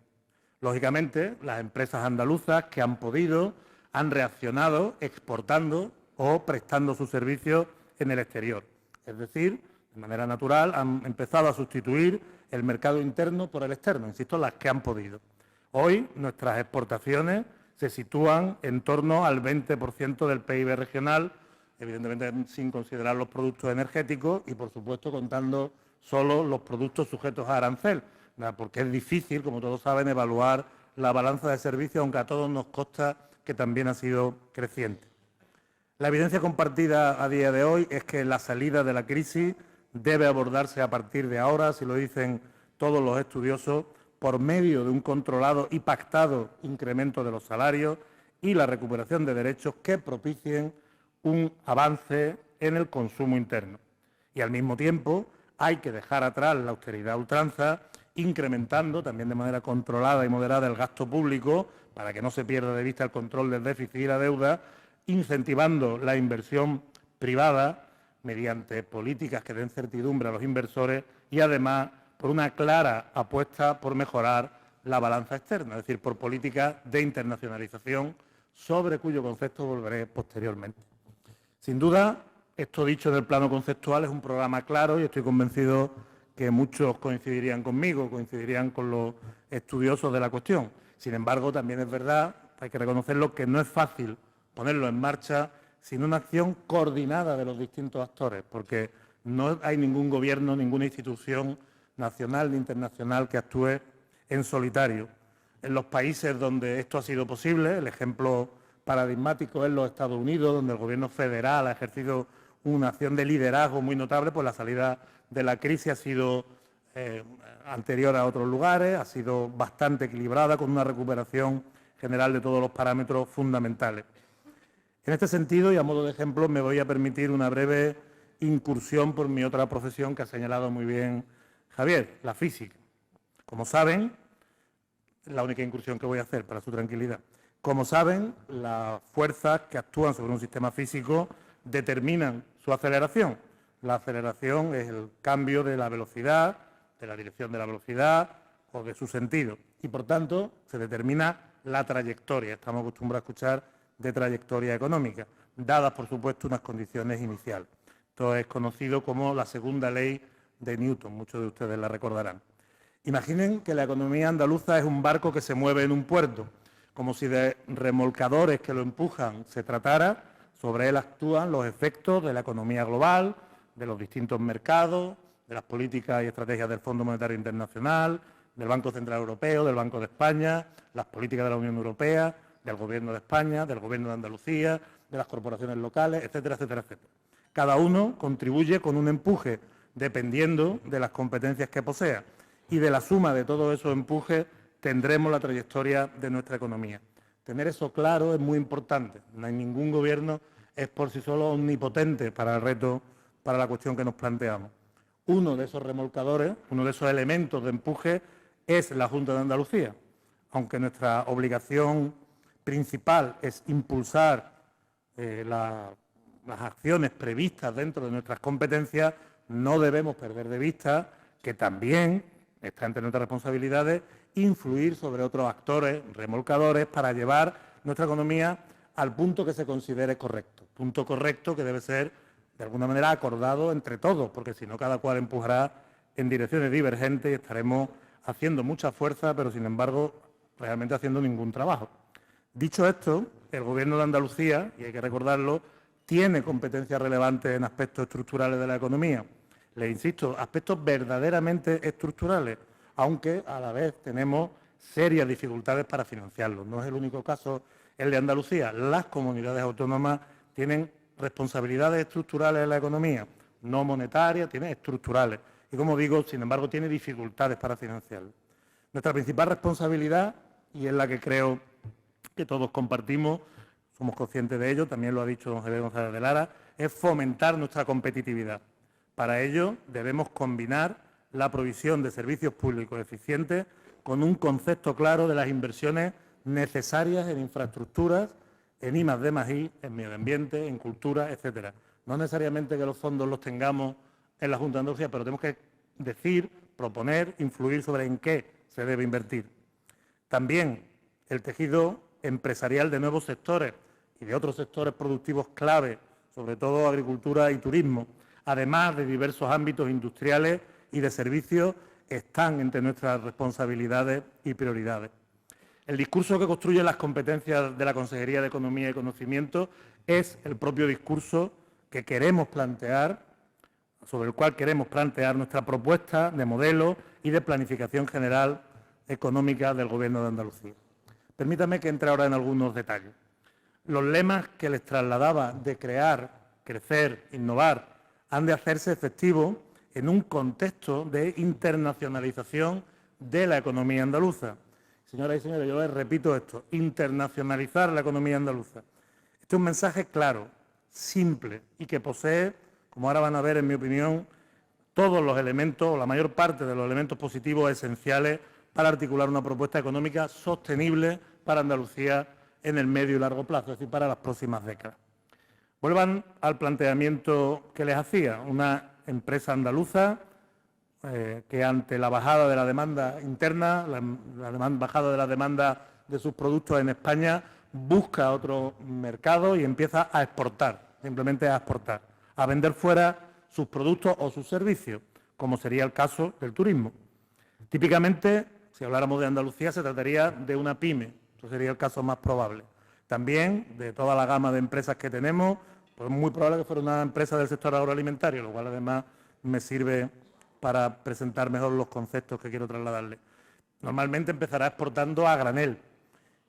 Lógicamente, las empresas andaluzas que han podido han reaccionado exportando o prestando sus servicios en el exterior. Es decir, de manera natural han empezado a sustituir el mercado interno por el externo, insisto, las que han podido. Hoy nuestras exportaciones se sitúan en torno al 20% del PIB regional, evidentemente sin considerar los productos energéticos y, por supuesto, contando solo los productos sujetos a arancel, porque es difícil, como todos saben, evaluar la balanza de servicios, aunque a todos nos consta que también ha sido creciente. La evidencia compartida a día de hoy es que la salida de la crisis debe abordarse a partir de ahora, así lo dicen todos los estudiosos, por medio de un controlado y pactado incremento de los salarios y la recuperación de derechos que propicien un avance en el consumo interno. Y, al mismo tiempo, hay que dejar atrás la austeridad a ultranza, incrementando también de manera controlada y moderada el gasto público para que no se pierda de vista el control del déficit y la deuda, incentivando la inversión privada mediante políticas que den certidumbre a los inversores y, además, por una clara apuesta por mejorar la balanza externa, es decir, por políticas de internacionalización, sobre cuyo concepto volveré posteriormente. Sin duda, esto dicho en el plano conceptual es un programa claro y estoy convencido que muchos coincidirían conmigo, coincidirían con los estudiosos de la cuestión. Sin embargo, también es verdad, hay que reconocerlo, que no es fácil ponerlo en marcha sin una acción coordinada de los distintos actores, porque no hay ningún gobierno, ninguna institución nacional ni internacional que actúe en solitario. En los países donde esto ha sido posible, el ejemplo paradigmático es los Estados Unidos, donde el gobierno federal ha ejercido una acción de liderazgo muy notable, pues la salida de la crisis ha sido anterior a otros lugares, ha sido bastante equilibrada, con una recuperación general de todos los parámetros fundamentales. En este sentido, y a modo de ejemplo, me voy a permitir una breve incursión por mi otra profesión que ha señalado muy bien Javier, la física. Como saben, la única incursión que voy a hacer para su tranquilidad. Como saben, las fuerzas que actúan sobre un sistema físico determinan su aceleración. La aceleración es el cambio de la velocidad, de la dirección de la velocidad o de su sentido. Y, por tanto, se determina la trayectoria. Estamos acostumbrados a escuchar de trayectoria económica, dadas, por supuesto, unas condiciones iniciales. Esto es conocido como la segunda ley de Newton, muchos de ustedes la recordarán. Imaginen que la economía andaluza es un barco que se mueve en un puerto, como si de remolcadores que lo empujan se tratara. Sobre él actúan los efectos de la economía global, de los distintos mercados, de las políticas y estrategias del Fondo Monetario Internacional, del Banco Central Europeo, del Banco de España, las políticas de la Unión Europea, del Gobierno de España, del Gobierno de Andalucía, de las corporaciones locales, etcétera, etcétera, etcétera. Cada uno contribuye con un empuje dependiendo de las competencias que posea, y de la suma de todos esos empujes tendremos la trayectoria de nuestra economía. Tener eso claro es muy importante. No hay ningún gobierno es por sí solo omnipotente para el reto, para la cuestión que nos planteamos. Uno de esos remolcadores, uno de esos elementos de empuje es la Junta de Andalucía. Aunque nuestra obligación principal es impulsar las acciones previstas dentro de nuestras competencias, no debemos perder de vista que también está entre nuestras responsabilidades influir sobre otros actores, remolcadores, para llevar nuestra economía al punto que se considere correcto. Punto correcto que debe ser, de alguna manera, acordado entre todos, porque si no, cada cual empujará en direcciones divergentes y estaremos haciendo mucha fuerza, pero sin embargo, realmente haciendo ningún trabajo. Dicho esto, el Gobierno de Andalucía, y hay que recordarlo, tiene competencias relevantes en aspectos estructurales de la economía. Les insisto, aspectos verdaderamente estructurales, aunque a la vez tenemos serias dificultades para financiarlos. No es el único caso el de Andalucía. Las comunidades autónomas tienen responsabilidades estructurales en la economía, no monetarias, tienen estructurales. Y, como digo, sin embargo, tiene dificultades para financiarlo. Nuestra principal responsabilidad, y es la que creo que todos compartimos, somos conscientes de ello, también lo ha dicho don Javier González de Lara, es fomentar nuestra competitividad. Para ello debemos combinar la provisión de servicios públicos eficientes con un concepto claro de las inversiones necesarias en infraestructuras, en I+D+I, en medio ambiente, en cultura, etcétera. No necesariamente que los fondos los tengamos en la Junta de Andalucía, pero tenemos que decir, proponer, influir sobre en qué se debe invertir. También el tejido empresarial de nuevos sectores y de otros sectores productivos clave, sobre todo agricultura y turismo, además de diversos ámbitos industriales y de servicios, están entre nuestras responsabilidades y prioridades. El discurso que construye las competencias de la Consejería de Economía y Conocimiento es el propio discurso que queremos plantear, sobre el cual queremos plantear nuestra propuesta de modelo y de planificación general económica del Gobierno de Andalucía. Permítanme que entre ahora en algunos detalles. Los lemas que les trasladaba de crear, crecer, innovar, han de hacerse efectivos en un contexto de internacionalización de la economía andaluza. Señoras y señores, yo les repito esto, internacionalizar la economía andaluza. Este es un mensaje claro, simple y que posee, como ahora van a ver en mi opinión, todos los elementos, o la mayor parte de los elementos positivos esenciales para articular una propuesta económica sostenible para Andalucía en el medio y largo plazo, es decir, para las próximas décadas. Vuelvan al planteamiento que les hacía. Una empresa andaluza que ante la bajada de la demanda interna, bajada de la demanda de sus productos en España, busca otro mercado y empieza a exportar, simplemente a exportar, a vender fuera sus productos o sus servicios, como sería el caso del turismo. Típicamente, si habláramos de Andalucía, se trataría de una pyme, eso sería el caso más probable. También, de toda la gama de empresas que tenemos, pues es muy probable que fuera una empresa del sector agroalimentario, lo cual además me sirve para presentar mejor los conceptos que quiero trasladarle. Normalmente empezará exportando a granel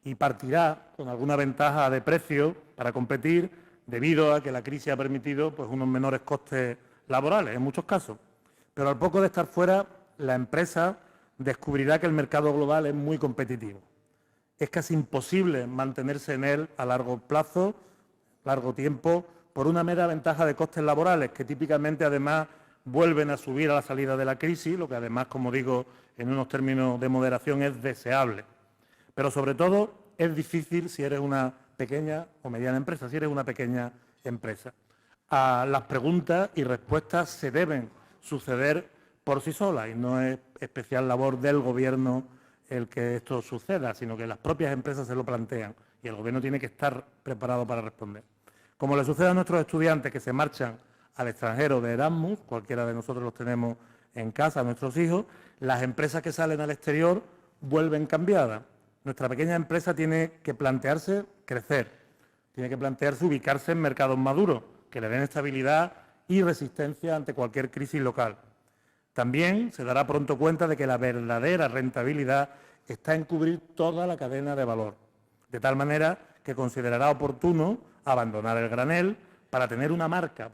y partirá con alguna ventaja de precio para competir, debido a que la crisis ha permitido pues, unos menores costes laborales en muchos casos. Pero al poco de estar fuera, la empresa descubrirá que el mercado global es muy competitivo. Es casi imposible mantenerse en él a largo plazo, largo tiempo, por una mera ventaja de costes laborales, que típicamente además vuelven a subir a la salida de la crisis, lo que además, como digo, en unos términos de moderación es deseable. Pero sobre todo es difícil si eres una pequeña o mediana empresa, si eres una pequeña empresa. Las preguntas y respuestas se deben suceder por sí solas y no es especial labor del Gobierno el que esto suceda, sino que las propias empresas se lo plantean y el Gobierno tiene que estar preparado para responder. Como le sucede a nuestros estudiantes que se marchan al extranjero de Erasmus, cualquiera de nosotros los tenemos en casa, a nuestros hijos, las empresas que salen al exterior vuelven cambiadas. Nuestra pequeña empresa tiene que plantearse crecer, tiene que plantearse ubicarse en mercados maduros, que le den estabilidad y resistencia ante cualquier crisis local. También se dará pronto cuenta de que la verdadera rentabilidad está en cubrir toda la cadena de valor, de tal manera que considerará oportuno abandonar el granel para tener una marca,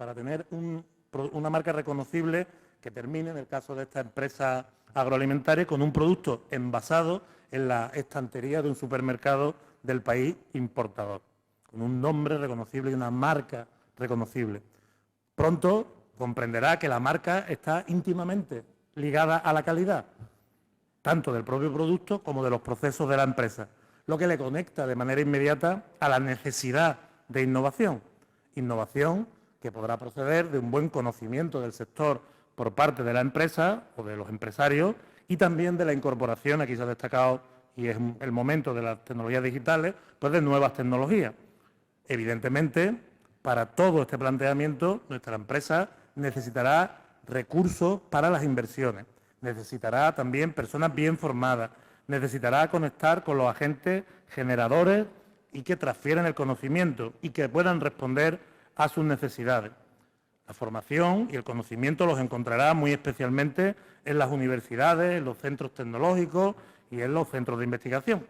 una marca reconocible que termine, en el caso de esta empresa agroalimentaria, con un producto envasado en la estantería de un supermercado del país importador, con un nombre reconocible y una marca reconocible. Pronto comprenderá que la marca está íntimamente ligada a la calidad, tanto del propio producto como de los procesos de la empresa, lo que le conecta de manera inmediata a la necesidad de innovación que podrá proceder de un buen conocimiento del sector por parte de la empresa o de los empresarios y también de la incorporación, aquí se ha destacado y es el momento de las tecnologías digitales, pues de nuevas tecnologías. Evidentemente, para todo este planteamiento, nuestra empresa necesitará recursos para las inversiones, necesitará también personas bien formadas, necesitará conectar con los agentes generadores y que transfieren el conocimiento y que puedan responder a sus necesidades. La formación y el conocimiento los encontrará muy especialmente en las universidades, en los centros tecnológicos y en los centros de investigación.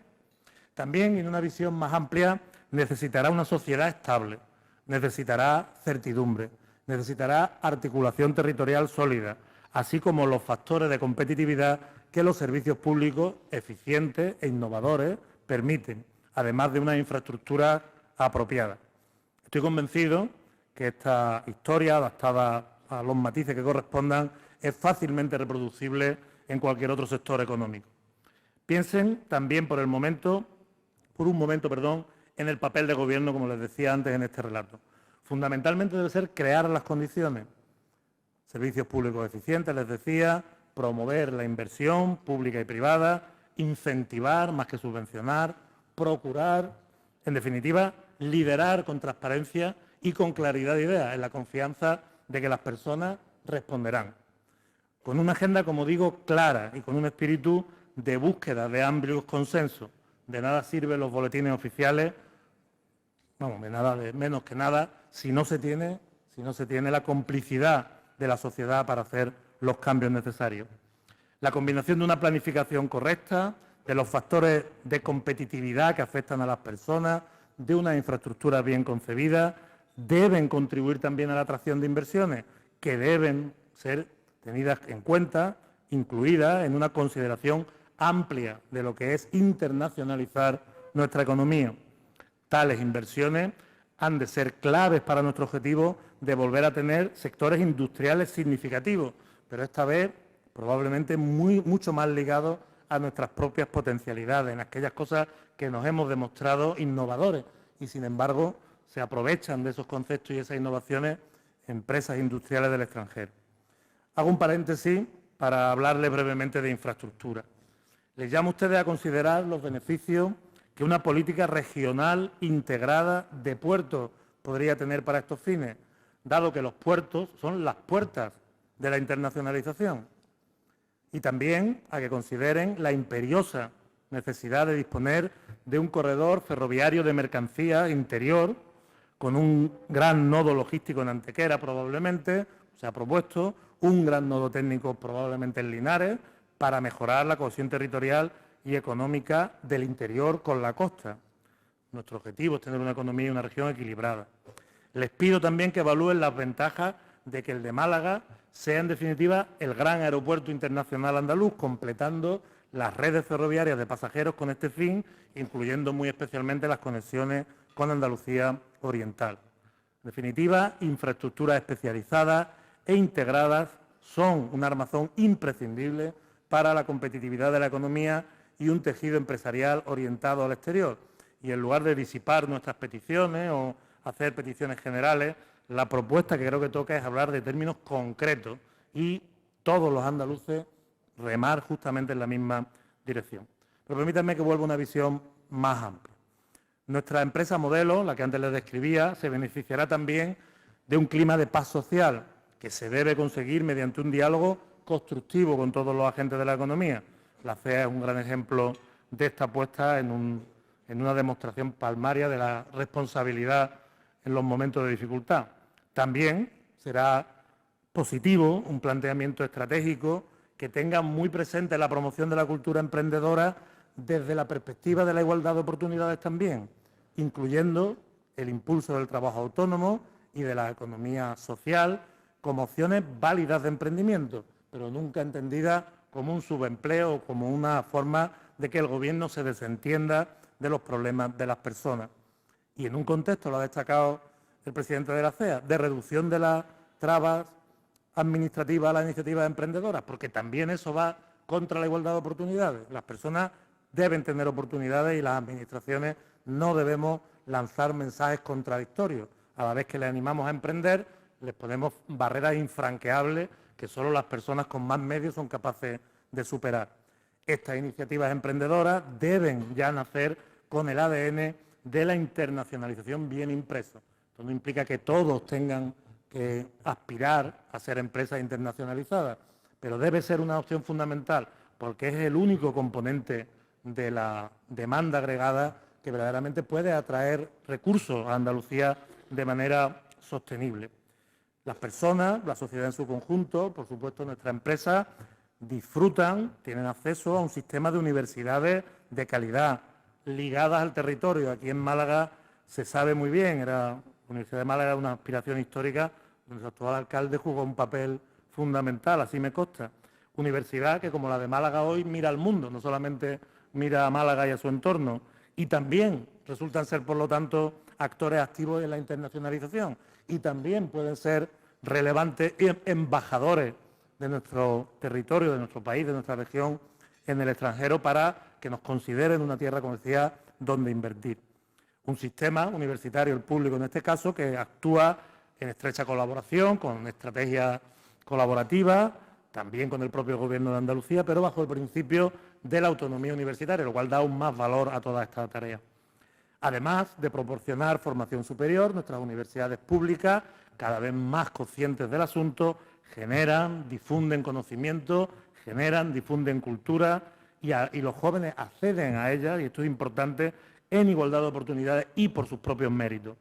También, en una visión más amplia, necesitará una sociedad estable, necesitará certidumbre, necesitará articulación territorial sólida, así como los factores de competitividad que los servicios públicos eficientes e innovadores permiten, además de una infraestructura apropiada. Estoy convencido que esta historia, adaptada a los matices que correspondan, es fácilmente reproducible en cualquier otro sector económico. Piensen también por un momento, en el papel de Gobierno, como les decía antes en este relato. Fundamentalmente debe ser crear las condiciones. Servicios públicos eficientes, les decía, promover la inversión pública y privada, incentivar más que subvencionar, procurar, en definitiva, liderar con transparencia y con claridad de ideas, en la confianza de que las personas responderán. Con una agenda, como digo, clara y con un espíritu de búsqueda de amplios consensos. De nada sirven los boletines oficiales, menos que nada, si no se tiene la complicidad de la sociedad para hacer los cambios necesarios. La combinación de una planificación correcta, de los factores de competitividad que afectan a las personas, de una infraestructura bien concebida, deben contribuir también a la atracción de inversiones que deben ser tenidas en cuenta, incluidas en una consideración amplia de lo que es internacionalizar nuestra economía. Tales inversiones han de ser claves para nuestro objetivo de volver a tener sectores industriales significativos, pero esta vez probablemente mucho más ligados a nuestras propias potencialidades, en aquellas cosas que nos hemos demostrado innovadores y, sin embargo, se aprovechan de esos conceptos y esas innovaciones empresas industriales del extranjero. Hago un paréntesis para hablarles brevemente de infraestructura. Les llamo a ustedes a considerar los beneficios que una política regional integrada de puertos podría tener para estos fines, dado que los puertos son las puertas de la internacionalización. Y también a que consideren la imperiosa necesidad de disponer de un corredor ferroviario de mercancías interior, con un gran nodo logístico en Antequera probablemente, se ha propuesto, un gran nodo técnico probablemente en Linares, para mejorar la cohesión territorial y económica del interior con la costa. Nuestro objetivo es tener una economía y una región equilibrada. Les pido también que evalúen las ventajas de que el de Málaga sea, en definitiva, el gran aeropuerto internacional andaluz, completando las redes ferroviarias de pasajeros con este fin, incluyendo muy especialmente las conexiones con Andalucía Oriental. En definitiva, infraestructuras especializadas e integradas son un armazón imprescindible para la competitividad de la economía y un tejido empresarial orientado al exterior. Y en lugar de disipar nuestras peticiones o hacer peticiones generales, la propuesta que creo que toca es hablar de términos concretos y todos los andaluces remar justamente en la misma dirección. Pero permítanme que vuelva a una visión más amplia. Nuestra empresa modelo, la que antes les describía, se beneficiará también de un clima de paz social que se debe conseguir mediante un diálogo constructivo con todos los agentes de la economía. La CEA es un gran ejemplo de esta apuesta en una demostración palmaria de la responsabilidad en los momentos de dificultad. También será positivo un planteamiento estratégico que tenga muy presente la promoción de la cultura emprendedora desde la perspectiva de la igualdad de oportunidades también, incluyendo el impulso del trabajo autónomo y de la economía social como opciones válidas de emprendimiento, pero nunca entendidas como un subempleo o como una forma de que el Gobierno se desentienda de los problemas de las personas. Y en un contexto, lo ha destacado el presidente de la CEA, de reducción de las trabas administrativas a las iniciativas emprendedoras, porque también eso va contra la igualdad de oportunidades. Las personas deben tener oportunidades y las administraciones no debemos lanzar mensajes contradictorios. A la vez que les animamos a emprender, les ponemos barreras infranqueables que solo las personas con más medios son capaces de superar. Estas iniciativas emprendedoras deben ya nacer con el ADN de la internacionalización bien impreso. Esto no implica que todos tengan que aspirar a ser empresas internacionalizadas, pero debe ser una opción fundamental porque es el único componente de la demanda agregada que verdaderamente puede atraer recursos a Andalucía de manera sostenible. Las personas, la sociedad en su conjunto, por supuesto nuestra empresa, disfrutan, tienen acceso a un sistema de universidades de calidad ligadas al territorio. Aquí en Málaga se sabe muy bien, la Universidad de Málaga era una aspiración histórica donde su actual alcalde jugó un papel fundamental, así me consta. Universidad que, como la de Málaga hoy, mira al mundo, no solamente mira a Málaga y a su entorno, y también resultan ser, por lo tanto, actores activos en la internacionalización y también pueden ser relevantes embajadores de nuestro territorio, de nuestro país, de nuestra región en el extranjero para que nos consideren una tierra, como decía, donde invertir. Un sistema universitario, el público en este caso, que actúa en estrecha colaboración, con estrategias colaborativas, también con el propio Gobierno de Andalucía, pero bajo el principio de la autonomía universitaria, lo cual da aún más valor a toda esta tarea. Además de proporcionar formación superior, nuestras universidades públicas, cada vez más conscientes del asunto, generan, difunden conocimiento, difunden cultura y los jóvenes acceden a ellas, y esto es importante, en igualdad de oportunidades y por sus propios méritos.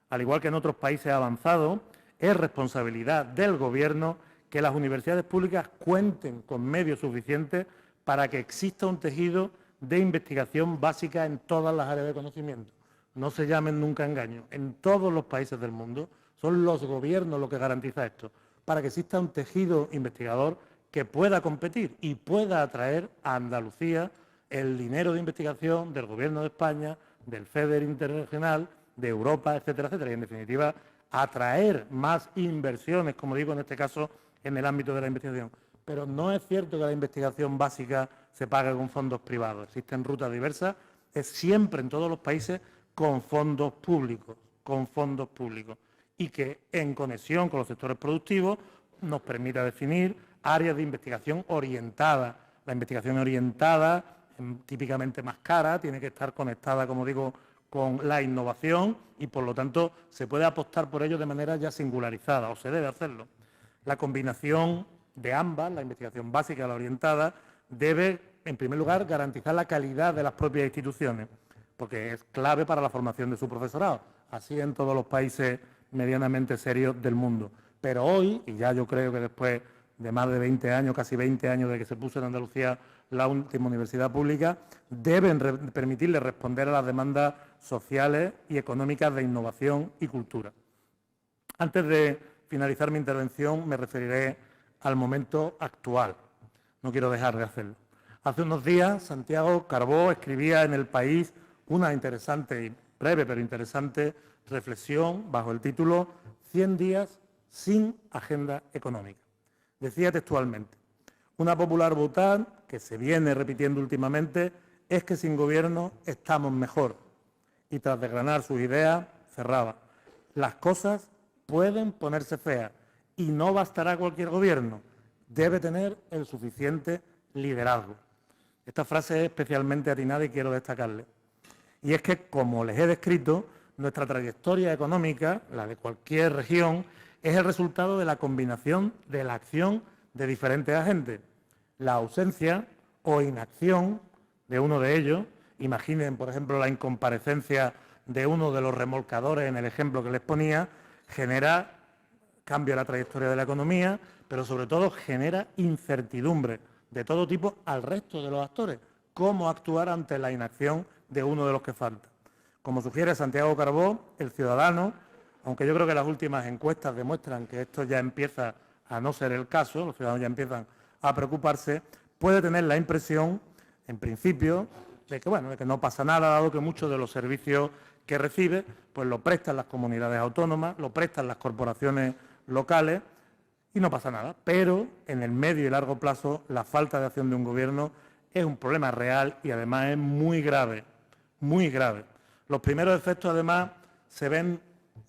Al igual que en otros países avanzados, es responsabilidad del Gobierno que las universidades públicas cuenten con medios suficientes para que exista un tejido de investigación básica en todas las áreas de conocimiento. No se llamen nunca engaños. En todos los países del mundo son los gobiernos los que garantizan esto, para que exista un tejido investigador que pueda competir y pueda atraer a Andalucía el dinero de investigación del Gobierno de España, del FEDER internacional, de Europa, etcétera, etcétera. Y, en definitiva, atraer más inversiones, como digo, en este caso, en el ámbito de la investigación. Pero no es cierto que la investigación básica se pague con fondos privados. Existen rutas diversas, es siempre en todos los países con fondos públicos, y que en conexión con los sectores productivos nos permita definir áreas de investigación orientada. La investigación orientada, típicamente más cara, tiene que estar conectada, como digo, con la innovación y, por lo tanto, se puede apostar por ello de manera ya singularizada, o se debe hacerlo. La combinación de ambas, la investigación básica y la orientada, debe, en primer lugar, garantizar la calidad de las propias instituciones, porque es clave para la formación de su profesorado, así en todos los países medianamente serios del mundo. Pero hoy, y ya yo creo que después de más de 20 años, casi 20 años de que se puso en Andalucía la última universidad pública, deben permitirle responder a las demandas sociales y económicas de innovación y cultura. Antes de finalizar mi intervención me referiré al momento actual. No quiero dejar de hacerlo. Hace unos días, Santiago Carbó escribía en El País una interesante, y breve pero interesante, reflexión bajo el título 100 días sin agenda económica. Decía textualmente: una popular bután que se viene repitiendo últimamente es que sin gobierno estamos mejor. Y tras desgranar sus ideas, cerraba: las cosas pueden ponerse feas y no bastará cualquier gobierno, debe tener el suficiente liderazgo. Esta frase es especialmente atinada y quiero destacarle. Y es que, como les he descrito, nuestra trayectoria económica, la de cualquier región, es el resultado de la combinación de la acción de diferentes agentes. La ausencia o inacción de uno de ellos, imaginen, por ejemplo, la incomparecencia de uno de los remolcadores en el ejemplo que les ponía, genera cambio en la trayectoria de la economía, pero sobre todo genera incertidumbre de todo tipo al resto de los actores. ¿Cómo actuar ante la inacción de uno de los que falta? Como sugiere Santiago Carbó, el ciudadano, aunque yo creo que las últimas encuestas demuestran que esto ya empieza a no ser el caso, los ciudadanos ya empiezan a preocuparse, puede tener la impresión, en principio, de que no pasa nada, dado que muchos de los servicios que recibe pues lo prestan las comunidades autónomas, lo prestan las corporaciones locales y no pasa nada. Pero en el medio y largo plazo la falta de acción de un gobierno es un problema real y además es muy grave, muy grave. Los primeros efectos además se ven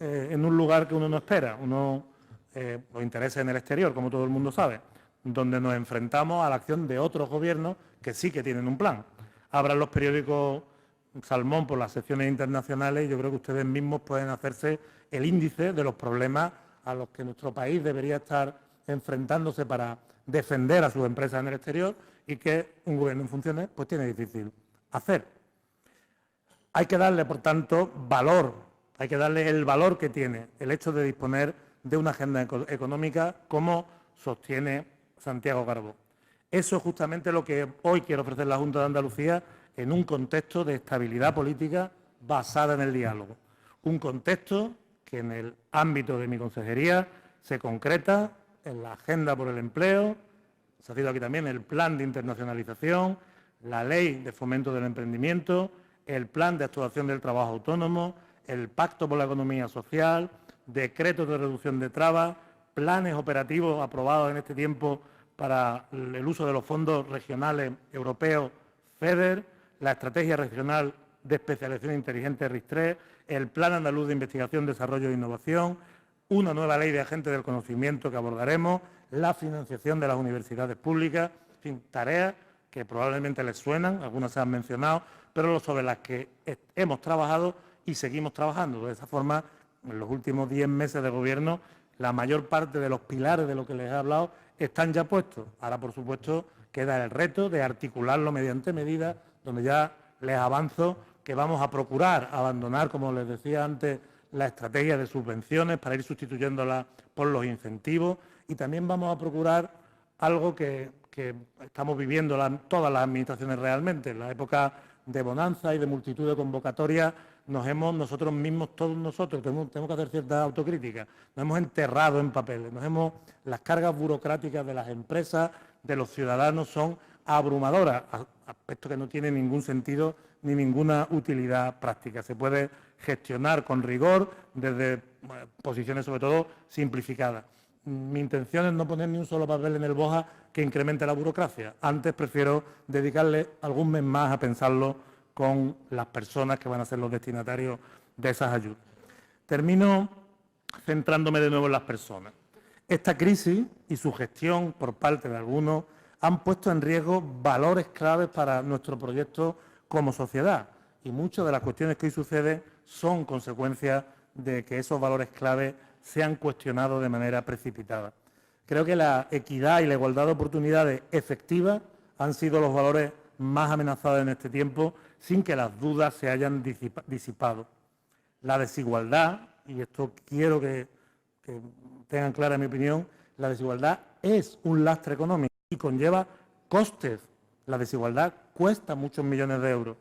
en un lugar que uno no espera, los intereses en el exterior, como todo el mundo sabe, donde nos enfrentamos a la acción de otros gobiernos que sí que tienen un plan. Abran los periódicos Salmón por las secciones internacionales y yo creo que ustedes mismos pueden hacerse el índice de los problemas a los que nuestro país debería estar enfrentándose para defender a sus empresas en el exterior y que un gobierno en funciones pues tiene difícil hacer. Hay que darle, por tanto, valor, hay que darle el valor que tiene el hecho de disponer de una agenda económica como sostiene Santiago Carbó. Eso es justamente lo que hoy quiere ofrecer la Junta de Andalucía en un contexto de estabilidad política basada en el diálogo. Un contexto que en el ámbito de mi consejería se concreta en la Agenda por el Empleo, se ha citado aquí también el Plan de Internacionalización, la Ley de Fomento del Emprendimiento, el Plan de Actuación del Trabajo Autónomo, el Pacto por la Economía Social, decretos de reducción de trabas, planes operativos aprobados en este tiempo para el uso de los fondos regionales europeos FEDER, la Estrategia Regional de Especialización Inteligente RIS3, el Plan Andaluz de Investigación, Desarrollo e Innovación, una nueva Ley de Agentes del Conocimiento que abordaremos, la financiación de las universidades públicas, en fin, tareas que probablemente les suenan, algunas se han mencionado, pero sobre las que hemos trabajado y seguimos trabajando. De esa forma, en los últimos 10 meses de Gobierno, la mayor parte de los pilares de lo que les he hablado están ya puestos. Ahora, por supuesto, queda el reto de articularlo mediante medidas, donde ya les avanzo que vamos a procurar abandonar, como les decía antes, la estrategia de subvenciones para ir sustituyéndola por los incentivos y también vamos a procurar algo que estamos viviendo todas las administraciones realmente. En la época de bonanza y de multitud de convocatorias nosotros mismos, todos nosotros, tenemos que hacer cierta autocrítica, nos hemos enterrado en papeles, las cargas burocráticas de las empresas, de los ciudadanos son abrumadoras, aspecto que no tiene ningún sentido ni ninguna utilidad práctica. Se puede gestionar con rigor desde posiciones sobre todo simplificadas. Mi intención es no poner ni un solo papel en el BOJA que incremente la burocracia. Antes prefiero dedicarle algún mes más a pensarlo con las personas que van a ser los destinatarios de esas ayudas. Termino centrándome de nuevo en las personas. Esta crisis y su gestión por parte de algunos han puesto en riesgo valores claves para nuestro proyecto como sociedad y muchas de las cuestiones que hoy suceden son consecuencias de que esos valores claves se han cuestionado de manera precipitada. Creo que la equidad y la igualdad de oportunidades efectivas han sido los valores más amenazados en este tiempo sin que las dudas se hayan disipado. La desigualdad, y esto quiero que tengan clara mi opinión, la desigualdad es un lastre económico y conlleva costes. La desigualdad cuesta muchos millones de euros.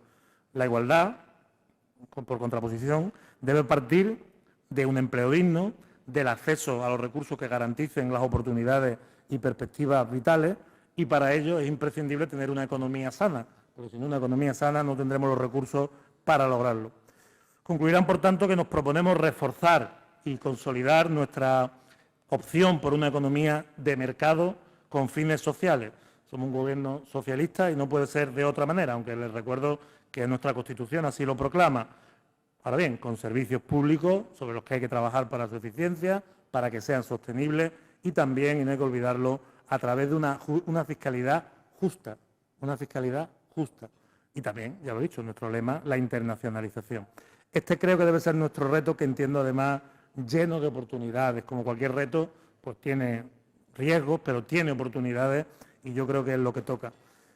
La igualdad, por contraposición, debe partir de un empleo digno, del acceso a los recursos que garanticen las oportunidades y perspectivas vitales, y para ello es imprescindible tener una economía sana, porque sin una economía sana no tendremos los recursos para lograrlo. Concluirán, por tanto, que nos proponemos reforzar y consolidar nuestra opción por una economía de mercado con fines sociales. Somos un gobierno socialista y no puede ser de otra manera, aunque les recuerdo que nuestra Constitución así lo proclama. Ahora bien, con servicios públicos sobre los que hay que trabajar para su eficiencia, para que sean sostenibles y también, y no hay que olvidarlo, a través de una fiscalidad justa, Y también, ya lo he dicho, nuestro lema, la internacionalización. Este creo que debe ser nuestro reto, que entiendo además lleno de oportunidades. Como cualquier reto, pues tiene riesgos, pero tiene oportunidades y yo creo que es lo que toca.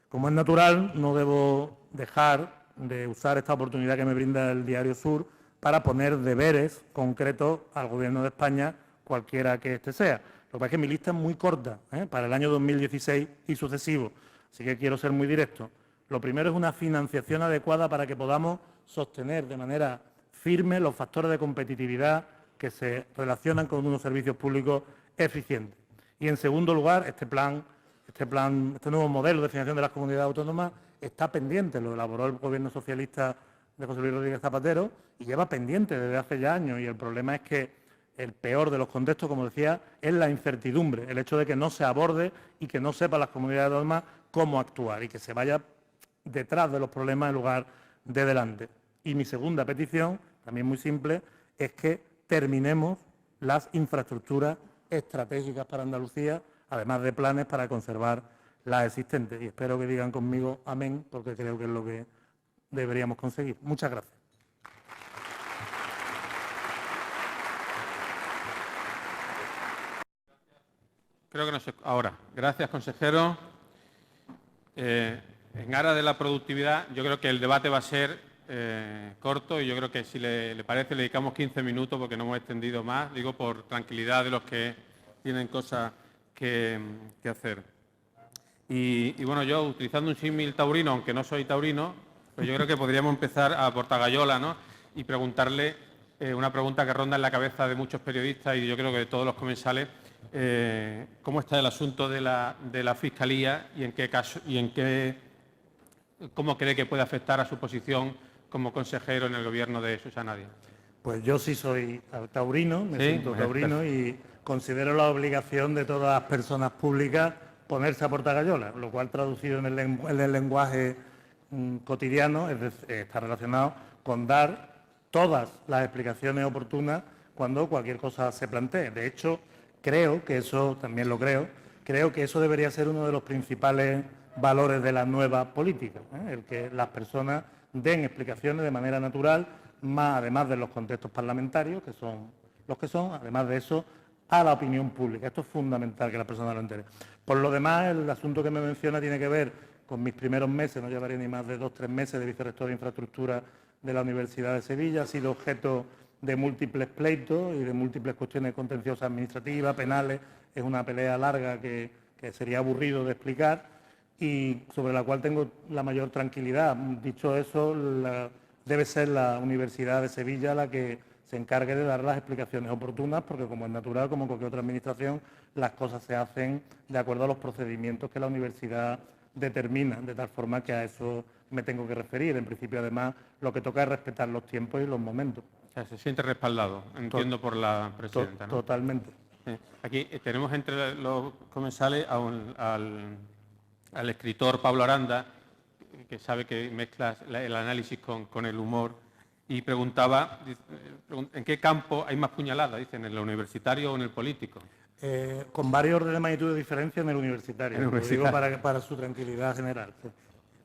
Como es natural, no debo dejar de usar esta oportunidad que me brinda el Diario Sur para poner deberes concretos al Gobierno de España, cualquiera que este sea. Lo que pasa es que mi lista es muy corta, para el año 2016 y sucesivos, así que quiero ser muy directo. Lo primero es una financiación adecuada para que podamos sostener de manera firme los factores de competitividad que se relacionan con unos servicios públicos eficientes. Y, en segundo lugar, este nuevo modelo de financiación de las comunidades autónomas está pendiente, lo elaboró el Gobierno socialista de José Luis Rodríguez Zapatero y lleva pendiente desde hace ya años, y el problema es que el peor de los contextos, como decía, es la incertidumbre, el hecho de que no se aborde y que no sepan las comunidades autónomas cómo actuar y que se vaya detrás de los problemas en lugar de delante. Y mi segunda petición, también muy simple, es que terminemos las infraestructuras estratégicas para Andalucía, además de planes para conservar las existentes. Y espero que digan conmigo amén, porque creo que es lo que deberíamos conseguir. Muchas gracias. Creo que no sé. Ahora, gracias, consejero. En aras de la productividad, yo creo que el debate va a ser corto y yo creo que, si le parece, le dedicamos 15 minutos porque no hemos extendido más, digo, por tranquilidad de los que tienen cosas que hacer. Y bueno, yo, utilizando un símil taurino, aunque no soy taurino, pues yo creo que podríamos empezar a Portagayola, ¿no? Y preguntarle una pregunta que ronda en la cabeza de muchos periodistas y yo creo que de todos los comensales. ¿Cómo está el asunto de la Fiscalía y cómo cree que puede afectar a su posición como consejero en el Gobierno de Susana Díaz? Pues yo sí soy taurino, me siento taurino y considero la obligación de todas las personas públicas ponerse a Portagayola, lo cual, traducido en el lenguaje cotidiano, está relacionado con dar todas las explicaciones oportunas cuando cualquier cosa se plantee. De hecho, creo que eso debería ser uno de los principales valores de la nueva política, el que las personas den explicaciones de manera natural, además de los contextos parlamentarios, que son los que son, además de eso, a la opinión pública. Esto es fundamental, que las personas lo enteren. Por lo demás, el asunto que me menciona tiene que ver con mis primeros meses, no llevaré ni más de 2 o 3 meses de vicerrector de infraestructura de la Universidad de Sevilla. Ha sido objeto de múltiples pleitos y de múltiples cuestiones contenciosas administrativas, penales. Es una pelea larga que sería aburrido de explicar y sobre la cual tengo la mayor tranquilidad. Dicho eso, debe ser la Universidad de Sevilla la que se encargue de dar las explicaciones oportunas, porque, como es natural, como cualquier otra administración, las cosas se hacen de acuerdo a los procedimientos que la universidad determina, de tal forma que a eso me tengo que referir. En principio, además, lo que toca es respetar los tiempos y los momentos. O sea, se siente respaldado, entiendo, por la presidenta, ¿no? Totalmente. Aquí tenemos entre los comensales al escritor Pablo Aranda, que sabe que mezcla el análisis con el humor, y preguntaba en qué campo hay más puñaladas, dicen, en el universitario o en el político. Con varios órdenes de magnitud de diferencia en el universitario. Lo digo para su tranquilidad general. Sí.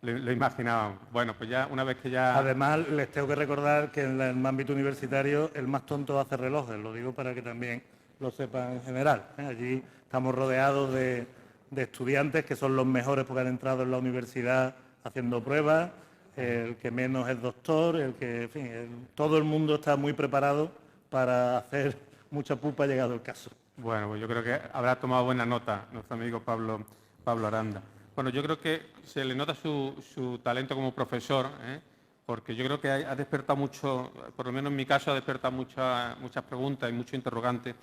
Lo imaginábamos. Bueno, pues ya una vez que ya... Además, les tengo que recordar que en el ámbito universitario el más tonto hace relojes. Lo digo para que también lo sepan en general. Allí estamos rodeados de estudiantes que son los mejores porque han entrado en la universidad haciendo pruebas, el que menos es doctor, todo el mundo está muy preparado para hacer mucha pupa llegado el caso. Bueno, pues yo creo que habrá tomado buena nota nuestro amigo Pablo Aranda. Bueno, yo creo que se le nota su talento como profesor, porque yo creo que ha despertado mucho, por lo menos en mi caso, ha despertado muchas preguntas y muchos interrogantes.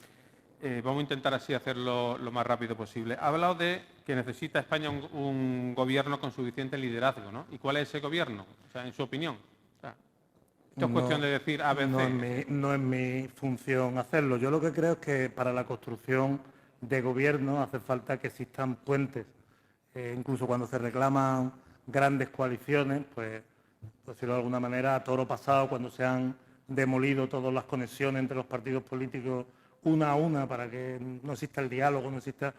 Vamos a intentar así hacerlo lo más rápido posible. Ha hablado de que necesita España un gobierno con suficiente liderazgo, ¿no? ¿Y cuál es ese gobierno? O sea, en su opinión. O sea, esto es cuestión de decir ABC. No es mi función hacerlo. Yo lo que creo es que para la construcción de gobierno hace falta que existan puentes. Incluso cuando se reclaman grandes coaliciones, pues, por decirlo de alguna manera, a toro pasado, cuando se han demolido todas las conexiones entre los partidos políticos una a una para que no exista el diálogo, no exista...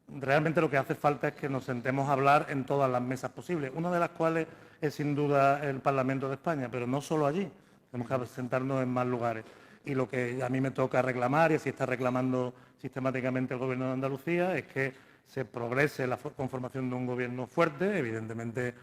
Realmente lo que hace falta es que nos sentemos a hablar en todas las mesas posibles, una de las cuales es sin duda el Parlamento de España, pero no solo allí, tenemos que sentarnos en más lugares. Y lo que a mí me toca reclamar, y así está reclamando sistemáticamente el Gobierno de Andalucía, es que se progrese la conformación de un gobierno fuerte. Evidentemente,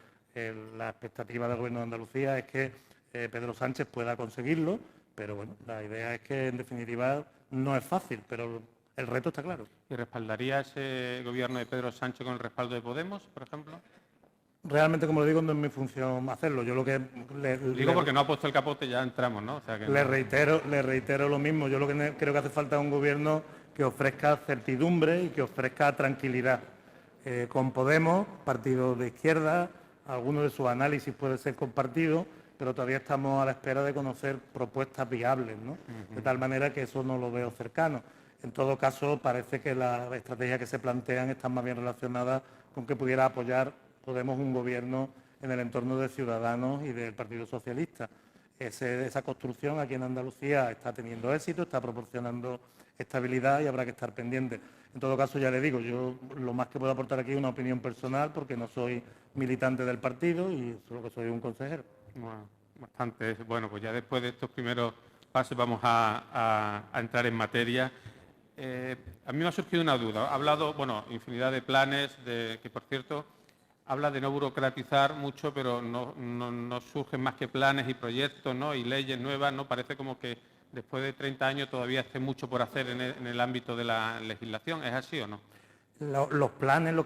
la expectativa del Gobierno de Andalucía es que Pedro Sánchez pueda conseguirlo, pero bueno, la idea es que en definitiva no es fácil, pero el reto está claro. ¿Y respaldaría ese gobierno de Pedro Sánchez con el respaldo de Podemos, por ejemplo? Realmente, como le digo, no es mi función hacerlo. Yo lo que digo porque no ha puesto el capote, ya entramos, ¿no? O sea que le reitero lo mismo. Yo lo que creo que hace falta es un gobierno que ofrezca certidumbre y que ofrezca tranquilidad. Con Podemos, partido de izquierda, alguno de sus análisis puede ser compartido, pero todavía estamos a la espera de conocer propuestas viables, ¿no? De tal manera que eso no lo veo cercano. En todo caso, parece que las estrategias que se plantean están más bien relacionadas con que pudiera apoyar Podemos un gobierno en el entorno de Ciudadanos y del Partido Socialista. Esa construcción aquí en Andalucía está teniendo éxito, está proporcionando estabilidad y habrá que estar pendiente. En todo caso, ya le digo, yo lo más que puedo aportar aquí es una opinión personal porque no soy militante del partido y solo que soy un consejero. Bueno, bastante. Bueno, pues ya después de estos primeros pasos vamos a entrar en materia. A mí me ha surgido una duda. Ha hablado, bueno, infinidad de planes, que por cierto habla de no burocratizar mucho, pero no surgen más que planes y proyectos, ¿no? Y leyes nuevas, ¿no? Parece como que después de 30 años todavía esté mucho por hacer en el ámbito de la legislación. ¿Es así o no? Los planes lo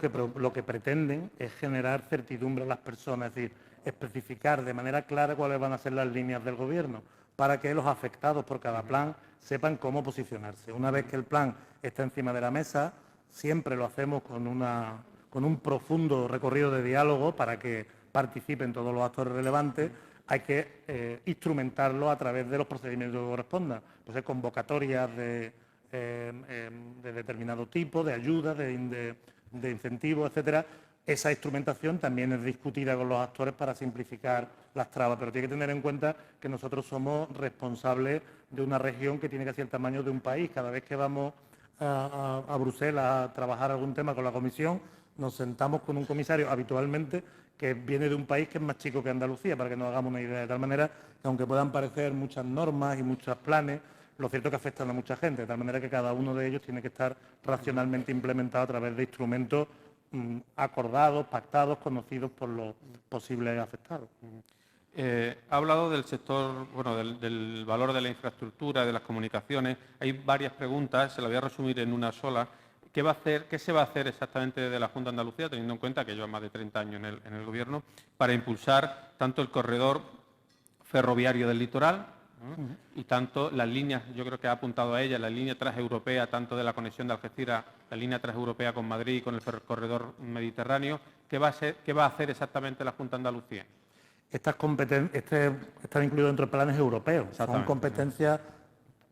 que pretenden es generar certidumbre a las personas, es decir, especificar de manera clara cuáles van a ser las líneas del Gobierno, para que los afectados por cada plan sepan cómo posicionarse. Una vez que el plan está encima de la mesa, siempre lo hacemos con un profundo recorrido de diálogo para que participen todos los actores relevantes. Hay que instrumentarlo a través de los procedimientos que correspondan, pues convocatorias de determinado tipo, de ayudas, de incentivos, etcétera. Esa instrumentación también es discutida con los actores para simplificar las trabas, pero tiene que tener en cuenta que nosotros somos responsables de una región que tiene casi el tamaño de un país. Cada vez que vamos a Bruselas a trabajar algún tema con la Comisión, nos sentamos con un comisario habitualmente que viene de un país que es más chico que Andalucía, para que nos hagamos una idea. De tal manera que, aunque puedan parecer muchas normas y muchos planes, lo cierto es que afectan a mucha gente, de tal manera que cada uno de ellos tiene que estar racionalmente implementado a través de instrumentos acordados, pactados, conocidos por los posibles afectados. Ha hablado del sector, bueno, del valor de la infraestructura, de las comunicaciones. Hay varias preguntas, se las voy a resumir en una sola. ¿Qué se va a hacer exactamente desde la Junta de Andalucía, teniendo en cuenta que lleva más de 30 años en el Gobierno, para impulsar tanto el corredor ferroviario del litoral, ¿no? Y tanto las líneas, yo creo que ha apuntado a ella, la línea transeuropea, tanto de la conexión de Algeciras, la línea transeuropea con Madrid y con el corredor mediterráneo? ¿Qué va a hacer exactamente la Junta de Andalucía? Están incluidos dentro de planes europeos. Son competencias,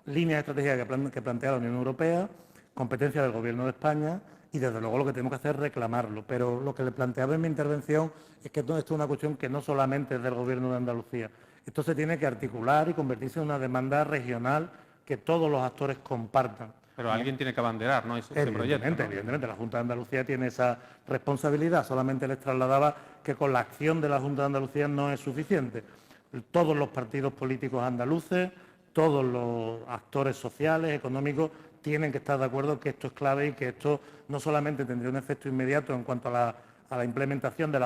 líneas estratégicas que plantea la Unión Europea, competencia del Gobierno de España, y desde luego lo que tenemos que hacer es reclamarlo. Pero lo que le planteaba en mi intervención es que esto es una cuestión que no solamente es del Gobierno de Andalucía. Esto se tiene que articular y convertirse en una demanda regional que todos los actores compartan. Pero alguien tiene que abanderar, ¿no? Ese proyecto, ¿no? Evidentemente, la Junta de Andalucía tiene esa responsabilidad. Solamente les trasladaba que con la acción de la Junta de Andalucía no es suficiente. Todos los partidos políticos andaluces, todos los actores sociales, económicos, tienen que estar de acuerdo que esto es clave y que esto no solamente tendría un efecto inmediato en cuanto a la implementación de